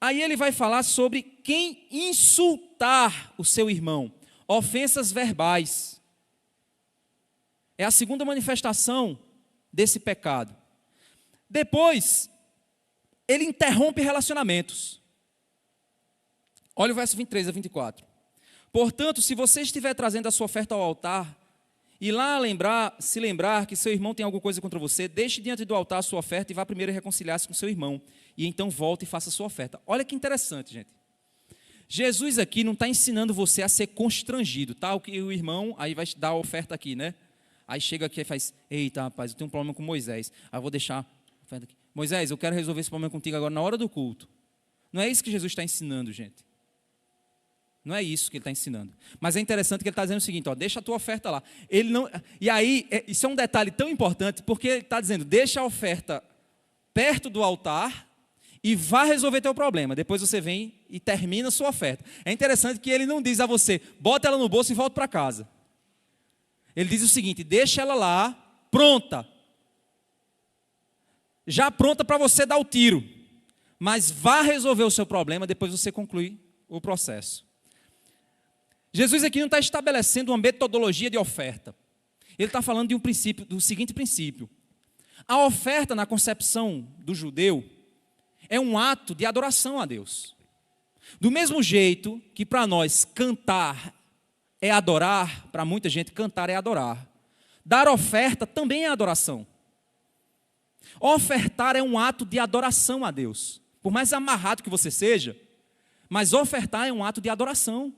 Aí ele vai falar sobre quem insultar o seu irmão, ofensas verbais. É a segunda manifestação desse pecado. Depois, ele interrompe relacionamentos. Olha o verso 23 a 24. Portanto, se você estiver trazendo a sua oferta ao altar, e lá se lembrar que seu irmão tem alguma coisa contra você, deixe diante do altar a sua oferta e vá primeiro reconciliar-se com seu irmão. E então volte e faça a sua oferta. Olha que interessante, gente. Jesus aqui não está ensinando você a ser constrangido, tá? O que o irmão, aí vai dar a oferta aqui, né? Aí chega aqui e faz, eita rapaz, eu tenho um problema com Moisés. Aí eu vou deixar a oferta aqui. Moisés, eu quero resolver esse problema contigo agora na hora do culto. Não é isso que Jesus está ensinando, gente. Não é isso que ele está ensinando. Mas é interessante que ele está dizendo o seguinte, ó, deixa a tua oferta lá. Ele não, e aí, isso é um detalhe tão importante, porque ele está dizendo, deixa a oferta perto do altar e vá resolver teu problema. Depois você vem e termina a sua oferta. É interessante que ele não diz a você, bota ela no bolso e volta para casa. Ele diz o seguinte, deixa ela lá, pronta. Já pronta para você dar o tiro. Mas vá resolver o seu problema, depois você conclui o processo. Jesus aqui não está estabelecendo uma metodologia de oferta. Ele está falando de um princípio, do seguinte princípio. A oferta na concepção do judeu é um ato de adoração a Deus. Do mesmo jeito que para nós cantar é adorar, para muita gente cantar é adorar. Dar oferta também é adoração. Ofertar é um ato de adoração a Deus. Por mais amarrado que você seja, mas ofertar é um ato de adoração.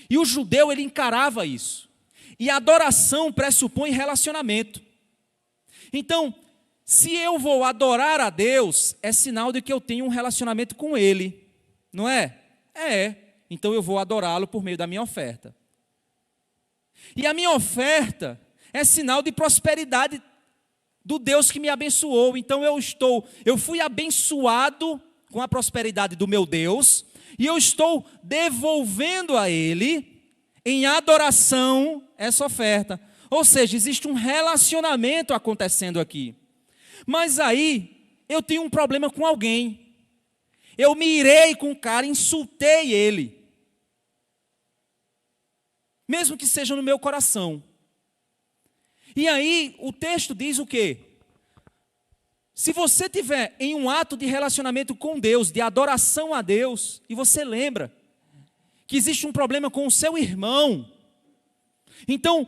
E o judeu, ele encarava isso. E a adoração pressupõe relacionamento. Então, se eu vou adorar a Deus, é sinal de que eu tenho um relacionamento com Ele. Não é? É. Então eu vou adorá-lo por meio da minha oferta. E a minha oferta é sinal de prosperidade do Deus que me abençoou. Então eu fui abençoado com a prosperidade do meu Deus, e eu estou devolvendo a Ele em adoração essa oferta. Ou seja, existe um relacionamento acontecendo aqui. Mas aí, eu tenho um problema com alguém. Eu me irei com o cara, insultei ele. Mesmo que seja no meu coração. E aí, o texto diz o quê? Se você tiver em um ato de relacionamento com Deus, de adoração a Deus, e você lembra que existe um problema com o seu irmão, então,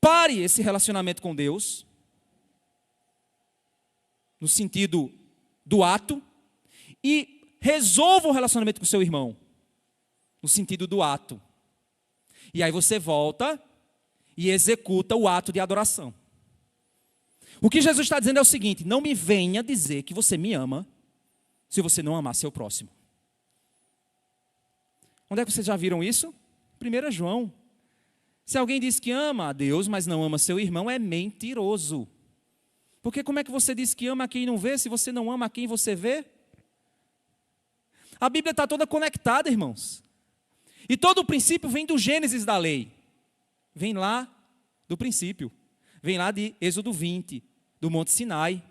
pare esse relacionamento com Deus, no sentido do ato, e resolva o relacionamento com o seu irmão, no sentido do ato. E aí você volta e executa o ato de adoração. O que Jesus está dizendo é o seguinte: não me venha dizer que você me ama, se você não amar seu próximo. Onde é que vocês já viram isso? 1 João. Se alguém diz que ama a Deus, mas não ama seu irmão, é mentiroso. Porque como é que você diz que ama a quem não vê, se você não ama a quem você vê? A Bíblia está toda conectada, irmãos. E todo o princípio vem do Gênesis da lei. Vem lá do princípio. Vem lá de Êxodo 20, do Monte Sinai.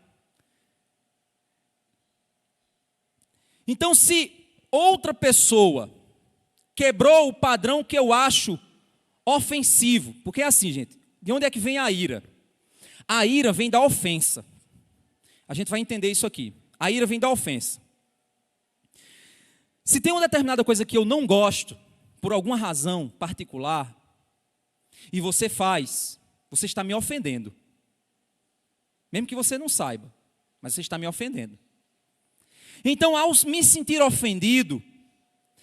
Então, se outra pessoa quebrou o padrão que eu acho ofensivo, porque é assim, gente, de onde é que vem a ira? A ira vem da ofensa. A gente vai entender isso aqui. A ira vem da ofensa. Se tem uma determinada coisa que eu não gosto, por alguma razão particular, e você faz, você está me ofendendo. Mesmo que você não saiba, mas você está me ofendendo. Então, ao me sentir ofendido,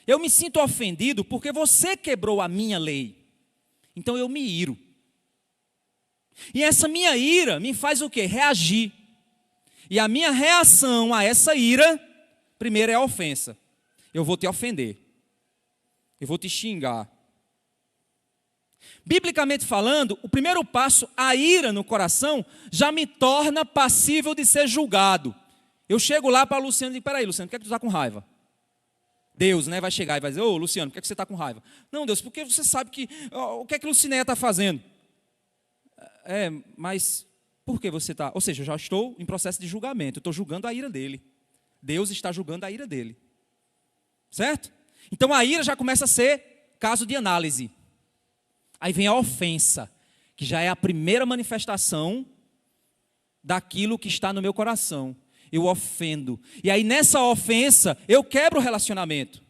eu me sinto ofendido porque você quebrou a minha lei. Então eu me iro. E essa minha ira me faz o quê? Reagir. E a minha reação a essa ira, primeiro é a ofensa. Eu vou te ofender. Eu vou te xingar. Biblicamente falando, o primeiro passo, a ira no coração, já me torna passível de ser julgado. Eu chego lá para Luciano e digo: peraí, Luciano, por que é que tu está com raiva? Deus, né, vai chegar e vai dizer: ô, Luciano, por que é que você está com raiva? Não, Deus, porque você sabe que, o que é que Lucinéia está fazendo? Mas por que você está? Ou seja, eu já estou em processo de julgamento, eu estou julgando a ira dele. Deus está julgando a ira dele. Certo? Então a ira já começa a ser caso de análise. Aí vem a ofensa, que já é a primeira manifestação daquilo que está no meu coração. Eu ofendo. E aí nessa ofensa, eu quebro o relacionamento.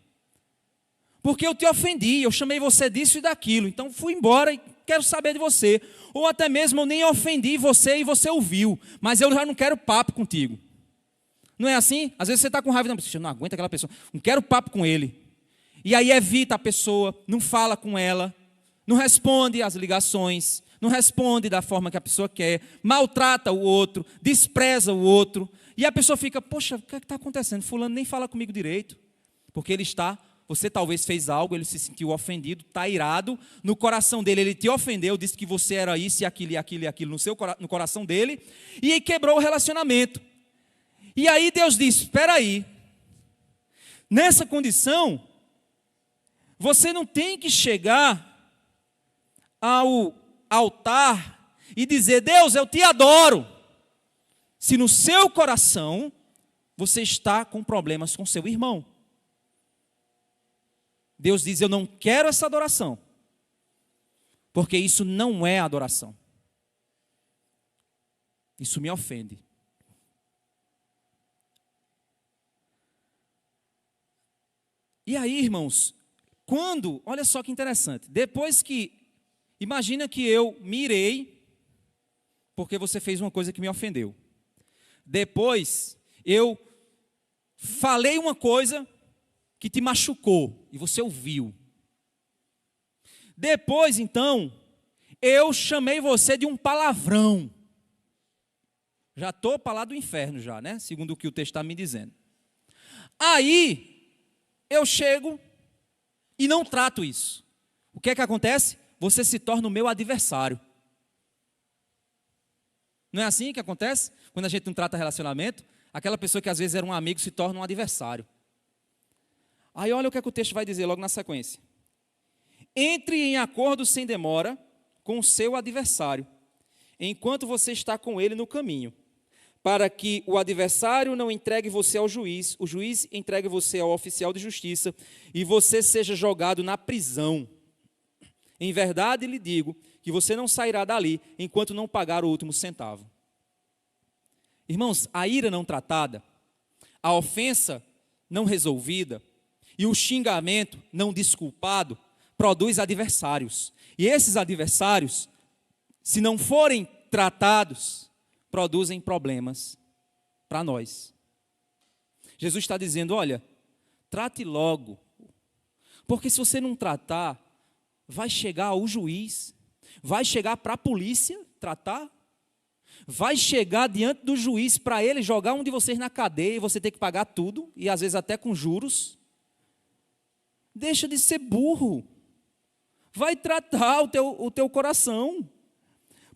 Porque eu te ofendi, eu chamei você disso e daquilo. Então fui embora e quero saber de você. Ou até mesmo eu nem ofendi você e você ouviu. Mas eu já não quero papo contigo. Não é assim? Às vezes você está com raiva, eu não aguento aquela pessoa. Não quero papo com ele. E aí evita a pessoa, não fala com ela, não responde às ligações, não responde da forma que a pessoa quer, maltrata o outro, despreza o outro. E a pessoa fica: poxa, o que é que está acontecendo? Fulano nem fala comigo direito. Porque você talvez fez algo, ele se sentiu ofendido, está irado. No coração dele, ele te ofendeu, disse que você era isso e aquilo e aquilo e aquilo no coração dele. E aí quebrou o relacionamento. E aí Deus diz: espera aí. Nessa condição, você não tem que chegar ao altar e dizer: Deus, eu te adoro. Se no seu coração você está com problemas com seu irmão. Deus diz: eu não quero essa adoração, porque isso não é adoração. Isso me ofende. E aí, irmãos, olha só que interessante, depois que, imagina que eu me irei, porque você fez uma coisa que me ofendeu. Depois, eu falei uma coisa que te machucou, e você ouviu. Depois, então, eu chamei você de um palavrão. Já estou para lá do inferno já, né? Segundo o que o texto está me dizendo. Aí, eu chego e não trato isso. O que é que acontece? Você se torna o meu adversário. Não é assim que acontece? Quando a gente não trata relacionamento, aquela pessoa que às vezes era um amigo se torna um adversário. Aí olha o que é que o texto vai dizer logo na sequência. Entre em acordo sem demora com o seu adversário, enquanto você está com ele no caminho, para que o adversário não entregue você ao juiz, o juiz entregue você ao oficial de justiça e você seja jogado na prisão. Em verdade lhe digo que você não sairá dali enquanto não pagar o último centavo. Irmãos, a ira não tratada, a ofensa não resolvida e o xingamento não desculpado produz adversários. E esses adversários, se não forem tratados, produzem problemas para nós. Jesus está dizendo, olha, trate logo, porque se você não tratar, vai chegar ao juiz, vai chegar para a polícia tratar, vai chegar diante do juiz para ele jogar um de vocês na cadeia e você ter que pagar tudo, e às vezes até com juros. Deixa de ser burro. Vai tratar o teu coração.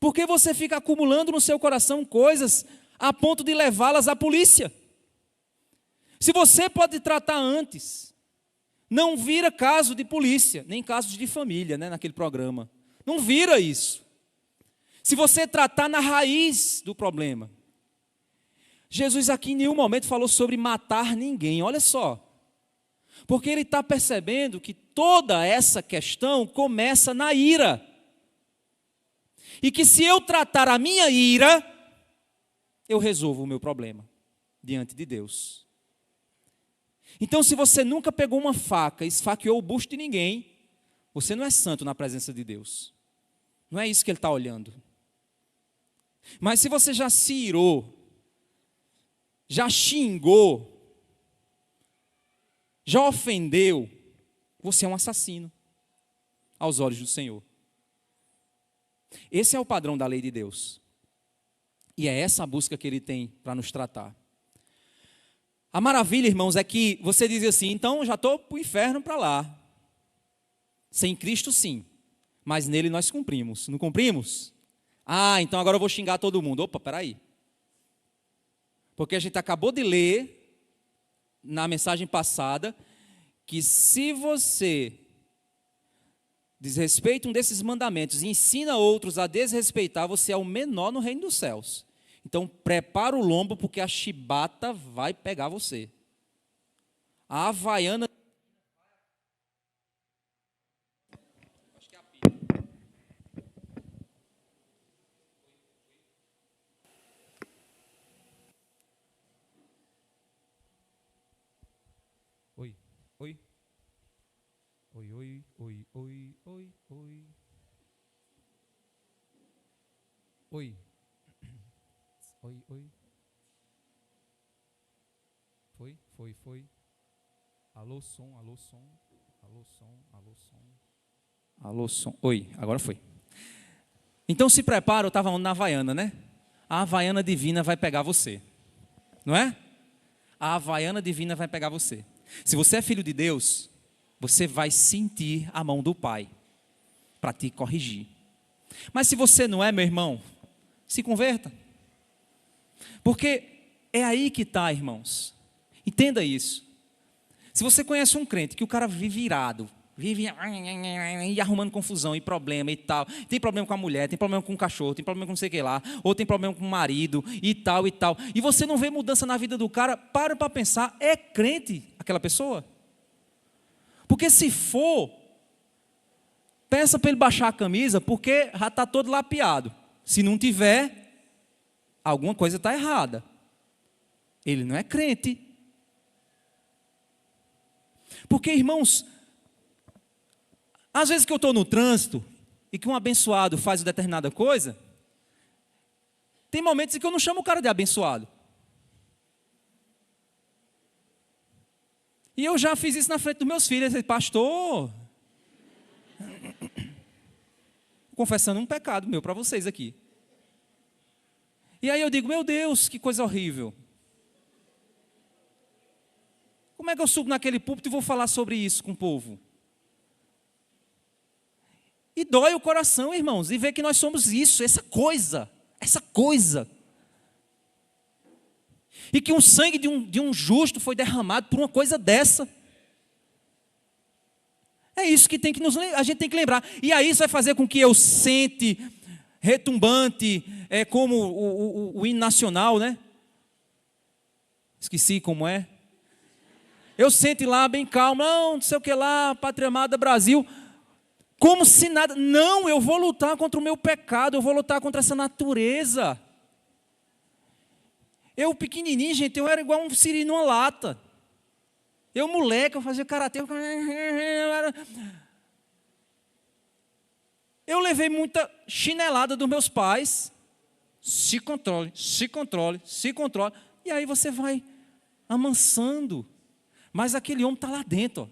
Porque você fica acumulando no seu coração coisas a ponto de levá-las à polícia. Se você pode tratar antes, não vira caso de polícia, nem casos de família, né, naquele programa. Não vira isso. Se você tratar na raiz do problema. Jesus aqui em nenhum momento falou sobre matar ninguém, olha só. Porque ele está percebendo que toda essa questão começa na ira. E que se eu tratar a minha ira, eu resolvo o meu problema diante de Deus. Então, se você nunca pegou uma faca e esfaqueou o busto de ninguém, você não é santo na presença de Deus. Não é isso que ele está olhando. Mas se você já se irou, já xingou, já ofendeu, você é um assassino aos olhos do Senhor. Esse é o padrão da lei de Deus. E é essa a busca que ele tem para nos tratar. A maravilha, irmãos, é que você diz assim, então já estou para o inferno para lá. Sem Cristo, sim. Mas nele nós cumprimos. Não cumprimos? Ah, então agora eu vou xingar todo mundo. Opa, peraí. Porque a gente acabou de ler, na mensagem passada, que se você desrespeita um desses mandamentos e ensina outros a desrespeitar, você é o menor no reino dos céus. Então, prepara o lombo, porque a chibata vai pegar você. A havaiana... Acho que é a pia. Oi, oi. Oi, oi, oi, oi, oi, oi. Oi. Oi, oi. Foi. Alô, som, alô, som. Alô, som, alô, som. Alô, som. Oi, agora foi. Então se prepara, eu estava na Havaiana, né? A Havaiana divina vai pegar você. Não é? A Havaiana divina vai pegar você. Se você é filho de Deus, você vai sentir a mão do Pai para te corrigir. Mas se você não é, meu irmão, se converta. Porque é aí que está, irmãos. Entenda isso. Se você conhece um crente que o cara vive irado, vive arrumando confusão e problema e tal, tem problema com a mulher, tem problema com o cachorro, tem problema com não sei o que lá, ou tem problema com o marido e tal, e você não vê mudança na vida do cara, para pensar, é crente aquela pessoa? Porque se for, peça para ele baixar a camisa, porque já está todo lapiado. Se não tiver, alguma coisa está errada. Ele não é crente. Porque, irmãos, às vezes que eu estou no trânsito e que um abençoado faz uma determinada coisa, tem momentos em que eu não chamo o cara de abençoado. E eu já fiz isso na frente dos meus filhos. Eu disse, pastor, confessando um pecado meu para vocês aqui. E aí eu digo, meu Deus, que coisa horrível. Como é que eu subo naquele púlpito e vou falar sobre isso com o povo? E dói o coração, irmãos, e ver que nós somos isso, essa coisa. E que o sangue de um justo foi derramado por uma coisa dessa. É isso que a gente tem que lembrar. E aí isso vai fazer com que eu sente retumbante, como o hino nacional, né? Esqueci como é. Eu sento lá bem calmo, não sei o que lá, Pátria Amada Brasil, como se nada. Não, eu vou lutar contra o meu pecado, eu vou lutar contra essa natureza. Eu pequenininho, gente, eu era igual um siri numa lata. Eu moleque, eu fazia karatê. Eu levei muita chinelada dos meus pais. Se controle, se controle, se controle. E aí você vai amansando. Mas aquele homem está lá dentro, ó,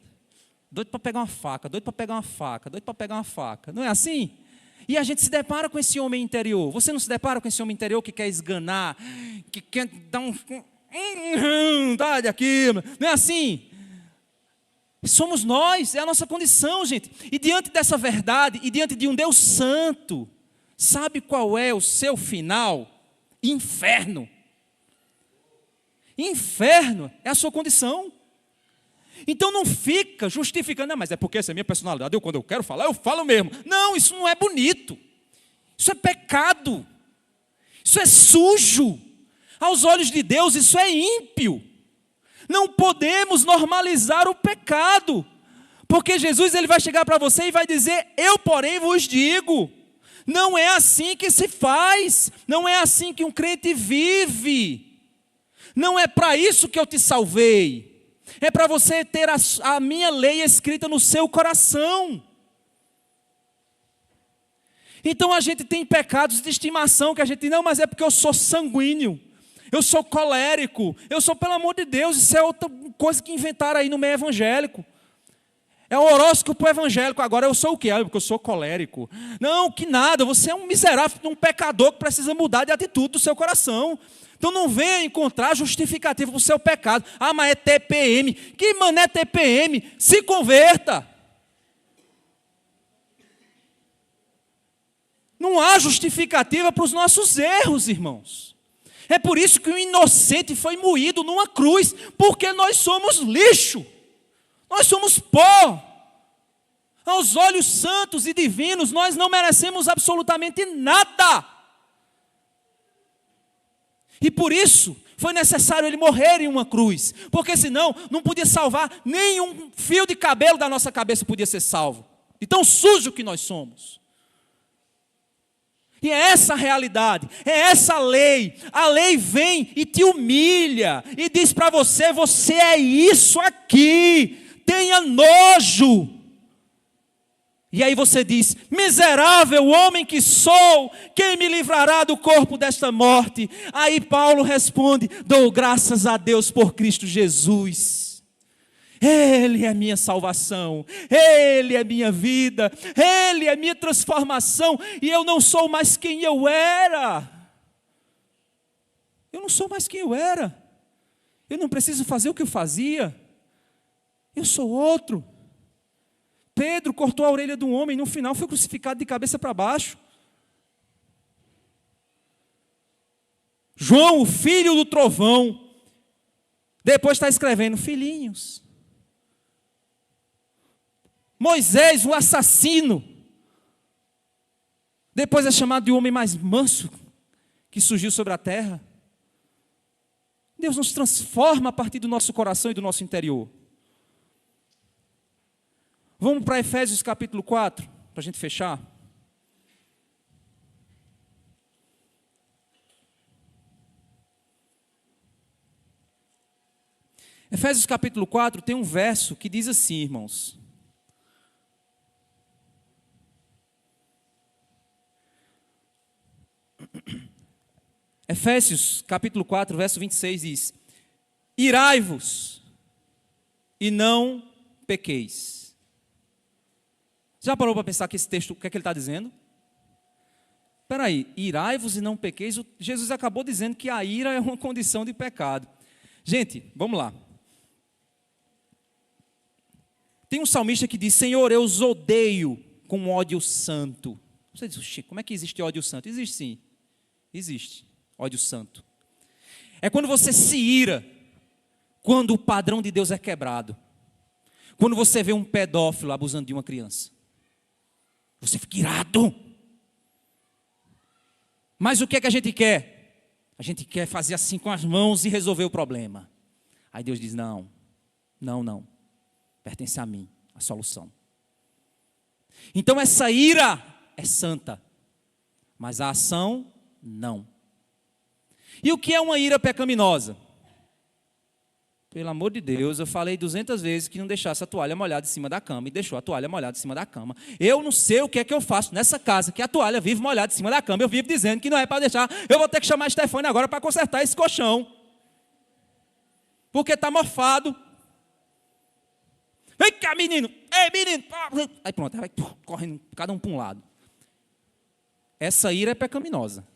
doido para pegar uma faca, doido para pegar uma faca, doido para pegar uma faca. Não é assim? E a gente se depara com esse homem interior. Você não se depara com esse homem interior que quer esganar, que quer dar vontade aquilo. Não é assim? Somos nós, é a nossa condição, gente. E diante dessa verdade, e diante de um Deus santo, sabe qual é o seu final? Inferno. Inferno é a sua condição. Então não fica justificando, não, mas é porque essa é a minha personalidade, quando eu quero falar, eu falo mesmo. Não, isso não é bonito. Isso é pecado. Isso é sujo. Aos olhos de Deus, isso é ímpio. Não podemos normalizar o pecado. Porque Jesus ele vai chegar para você e vai dizer, eu porém vos digo. Não é assim que se faz. Não é assim que um crente vive. Não é para isso que eu te salvei. É para você ter a minha lei escrita no seu coração. Então a gente tem pecados de estimação que a gente, não, mas é porque eu sou sanguíneo, eu sou colérico, eu sou, pelo amor de Deus, isso é outra coisa que inventaram aí no meio evangélico. É o horóscopo evangélico, agora eu sou o quê? Porque eu sou colérico. Não, que nada, você é um miserável, um pecador que precisa mudar de atitude do seu coração. Então não venha encontrar justificativa para o seu pecado. Ah, mas é TPM. Que mané TPM? Se converta. Não há justificativa para os nossos erros, irmãos. É por isso que o inocente foi moído numa cruz, porque nós somos lixo. Nós somos pó. Aos olhos santos e divinos, nós não merecemos absolutamente nada. E por isso, foi necessário ele morrer em uma cruz. Porque senão, não podia salvar, nenhum fio de cabelo da nossa cabeça podia ser salvo. De tão sujo que nós somos. E é essa a realidade, é essa a lei. A lei vem e te humilha. E diz para você, você é isso aqui. Tenha nojo. E aí você diz, miserável homem que sou, quem me livrará do corpo desta morte? Aí Paulo responde, dou graças a Deus por Cristo Jesus. Ele é minha salvação, Ele é minha vida, Ele é minha transformação, e eu não sou mais quem eu era. Eu não sou mais quem eu era. Eu não preciso fazer o que eu fazia. Eu sou outro. Pedro cortou a orelha de um homem e no final foi crucificado de cabeça para baixo. João, o filho do trovão, depois está escrevendo, filhinhos. Moisés, o assassino, depois é chamado de homem mais manso que surgiu sobre a terra. Deus nos transforma a partir do nosso coração e do nosso interior. Vamos para Efésios capítulo 4, para a gente fechar. Efésios capítulo 4 tem um verso que diz assim, irmãos. Efésios capítulo 4, verso 26 diz, irai-vos e não pequeis. Já parou para pensar que esse texto, o que é que ele está dizendo? Espera aí, irai-vos e não pequeis. Jesus acabou dizendo que a ira é uma condição de pecado. Gente, vamos lá. Tem um salmista que diz, Senhor, eu os odeio com ódio santo. Você diz, como é que existe ódio santo? Existe sim, existe ódio santo. É quando você se ira, quando o padrão de Deus é quebrado. Quando você vê um pedófilo abusando de uma criança, você fica irado. Mas o que é que a gente quer? A gente quer fazer assim com as mãos e resolver o problema. Aí Deus diz, não, pertence a mim, a solução. Então essa ira é santa, mas a ação, não. E o que é uma ira pecaminosa? Pelo amor de Deus, eu falei 200 vezes que não deixasse a toalha molhada em cima da cama, e deixou a toalha molhada em cima da cama. Eu não sei o que é que eu faço nessa casa, que a toalha vive molhada em cima da cama, eu vivo dizendo que não é para deixar, eu vou ter que chamar a Stefânia agora para consertar esse colchão, porque está mofado. Vem cá, menino, ei, menino, aí pronto, vai correndo cada um para um lado. Essa ira é pecaminosa,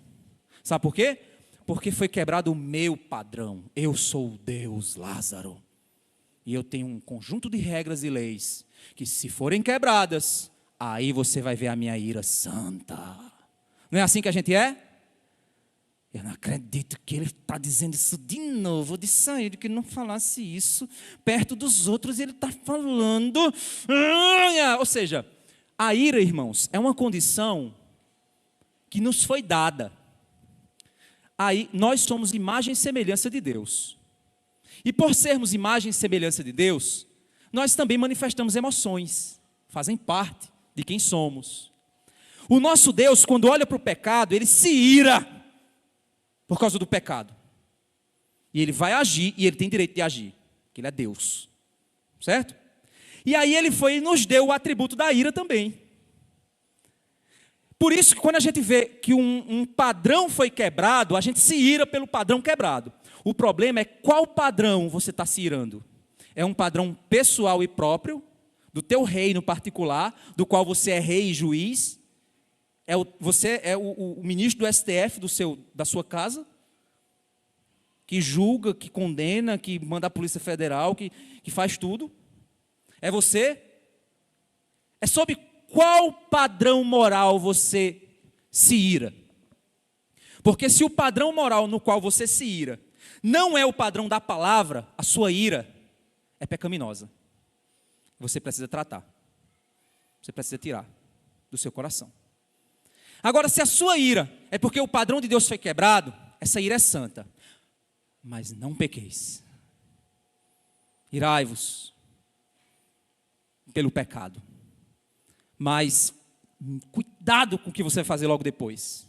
sabe por quê? Porque foi quebrado o meu padrão. Eu sou o Deus Lázaro. E eu tenho um conjunto de regras e leis que, se forem quebradas, aí você vai ver a minha ira santa. Não é assim que a gente é? Eu não acredito que ele está dizendo isso de novo. Eu disse a ele que não falasse isso perto dos outros. Ele está falando. Ou seja, a ira, irmãos, é uma condição que nos foi dada. Aí nós somos imagem e semelhança de Deus. E por sermos imagem e semelhança de Deus, nós também manifestamos emoções, fazem parte de quem somos. O nosso Deus, quando olha para o pecado, ele se ira por causa do pecado. E ele vai agir, e ele tem direito de agir, porque ele é Deus. Certo? E aí ele foi e nos deu o atributo da ira também. Por isso que quando a gente vê que um padrão foi quebrado, a gente se ira pelo padrão quebrado. O problema é qual padrão você está se irando. É um padrão pessoal e próprio, do teu reino particular, do qual você é rei e juiz. Você é o ministro do STF da sua casa, que julga, que condena, que manda a Polícia Federal, que faz tudo. É você? É sobre qual padrão moral você se ira? Porque se o padrão moral no qual você se ira não é o padrão da palavra, a sua ira é pecaminosa. Você precisa tratar. Você precisa tirar do seu coração. Agora, se a sua ira é porque o padrão de Deus foi quebrado, essa ira é santa. Mas não pequeis. Irai-vos pelo pecado. Mas cuidado com o que você vai fazer logo depois.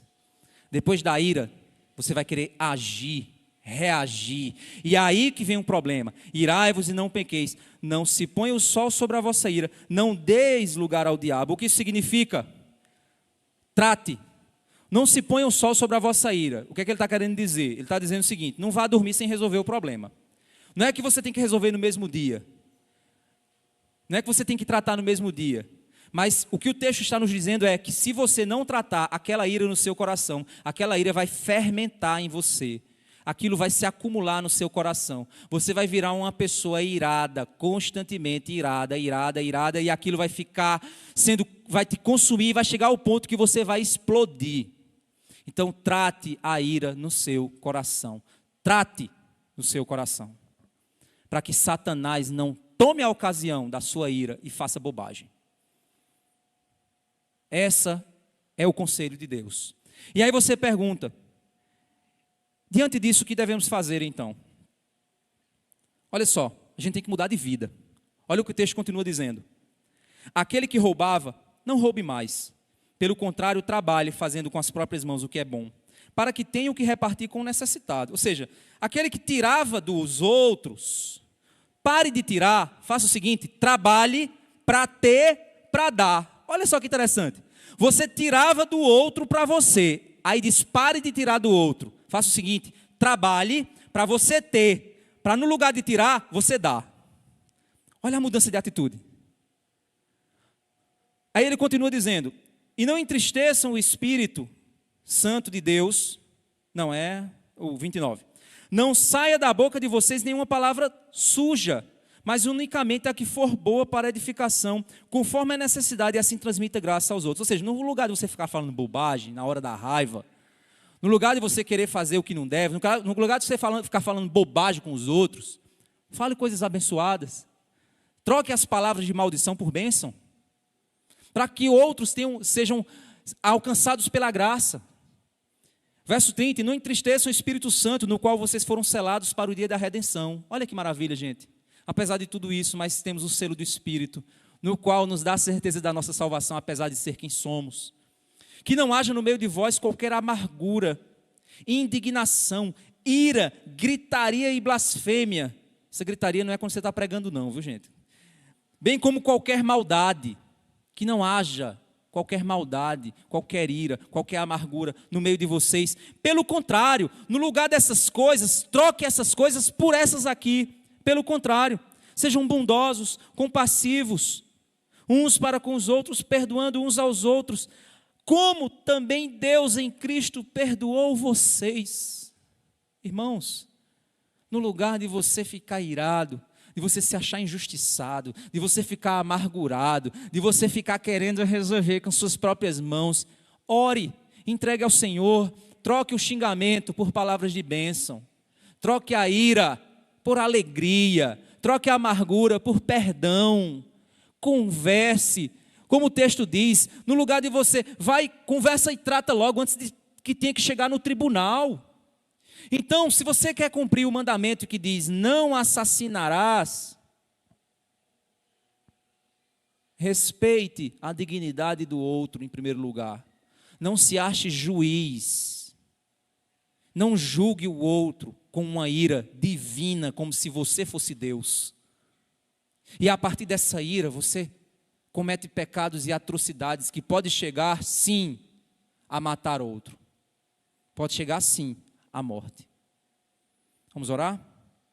Depois da ira, você vai querer agir, reagir. E aí que vem um problema. Irai-vos e não pequeis. Não se ponha o sol sobre a vossa ira. Não deis lugar ao diabo. O que isso significa? Trate. Não se ponha o sol sobre a vossa ira. O que é que ele está querendo dizer? Ele está dizendo o seguinte: não vá dormir sem resolver o problema. Não é que você tem que resolver no mesmo dia. Não é que você tem que tratar no mesmo dia. Mas o que o texto está nos dizendo é que se você não tratar aquela ira no seu coração, aquela ira vai fermentar em você. Aquilo vai se acumular no seu coração. Você vai virar uma pessoa irada, constantemente irada, e aquilo vai ficar vai te consumir, vai chegar ao ponto que você vai explodir. Então trate a ira no seu coração. Trate no seu coração. Para que Satanás não tome a ocasião da sua ira e faça bobagem. Essa é o conselho de Deus. E aí você pergunta, diante disso, o que devemos fazer então? Olha só, a gente tem que mudar de vida. Olha o que o texto continua dizendo. Aquele que roubava, não roube mais. Pelo contrário, trabalhe fazendo com as próprias mãos o que é bom, para que tenha o que repartir com o necessitado. Ou seja, aquele que tirava dos outros, pare de tirar, faça o seguinte, trabalhe para ter, para dar. Olha só que interessante. Você tirava do outro para você. Aí diz, pare de tirar do outro. Faça o seguinte, trabalhe para você ter. Para no lugar de tirar, você dá. Olha a mudança de atitude. Aí ele continua dizendo, e não entristeçam o Espírito Santo de Deus. Não é o 29. Não saia da boca de vocês nenhuma palavra suja, mas unicamente a que for boa para edificação, conforme a necessidade, e assim transmita graça aos outros. Ou seja, no lugar de você ficar falando bobagem, na hora da raiva, no lugar de você querer fazer o que não deve, no lugar de você ficar falando bobagem com os outros, fale coisas abençoadas, Troque as palavras de maldição por bênção, para que outros sejam alcançados pela graça. Verso 30, não entristeçam o Espírito Santo, no qual vocês foram selados para o dia da redenção. Olha que maravilha, gente. Apesar de tudo isso, mas temos o selo do Espírito, no qual nos dá a certeza da nossa salvação, apesar de ser quem somos. Que não haja no meio de vós qualquer amargura, indignação, ira, gritaria e blasfêmia. Essa gritaria não é quando você está pregando não, viu, gente? Bem como qualquer maldade. Que não haja qualquer maldade, qualquer ira, qualquer amargura no meio de vocês. Pelo contrário, no lugar dessas coisas, troque essas coisas por essas aqui. Pelo contrário, sejam bondosos, compassivos, uns para com os outros, perdoando uns aos outros, como também Deus em Cristo perdoou vocês. Irmãos, no lugar de você ficar irado, de você se achar injustiçado, de você ficar amargurado, de você ficar querendo resolver com suas próprias mãos, ore, entregue ao Senhor, troque o xingamento por palavras de bênção, troque a ira por alegria, troque a amargura por perdão, converse, como o texto diz, no lugar de você, vai, conversa e trata logo antes de que tenha que chegar no tribunal. Então, se você quer cumprir o mandamento que diz, não assassinarás, respeite a dignidade do outro em primeiro lugar. Não se ache juiz. Não julgue o outro com uma ira divina, como se você fosse Deus. E a partir dessa ira, você comete pecados e atrocidades que pode chegar, sim, a matar outro. Pode chegar, sim, à morte. Vamos orar?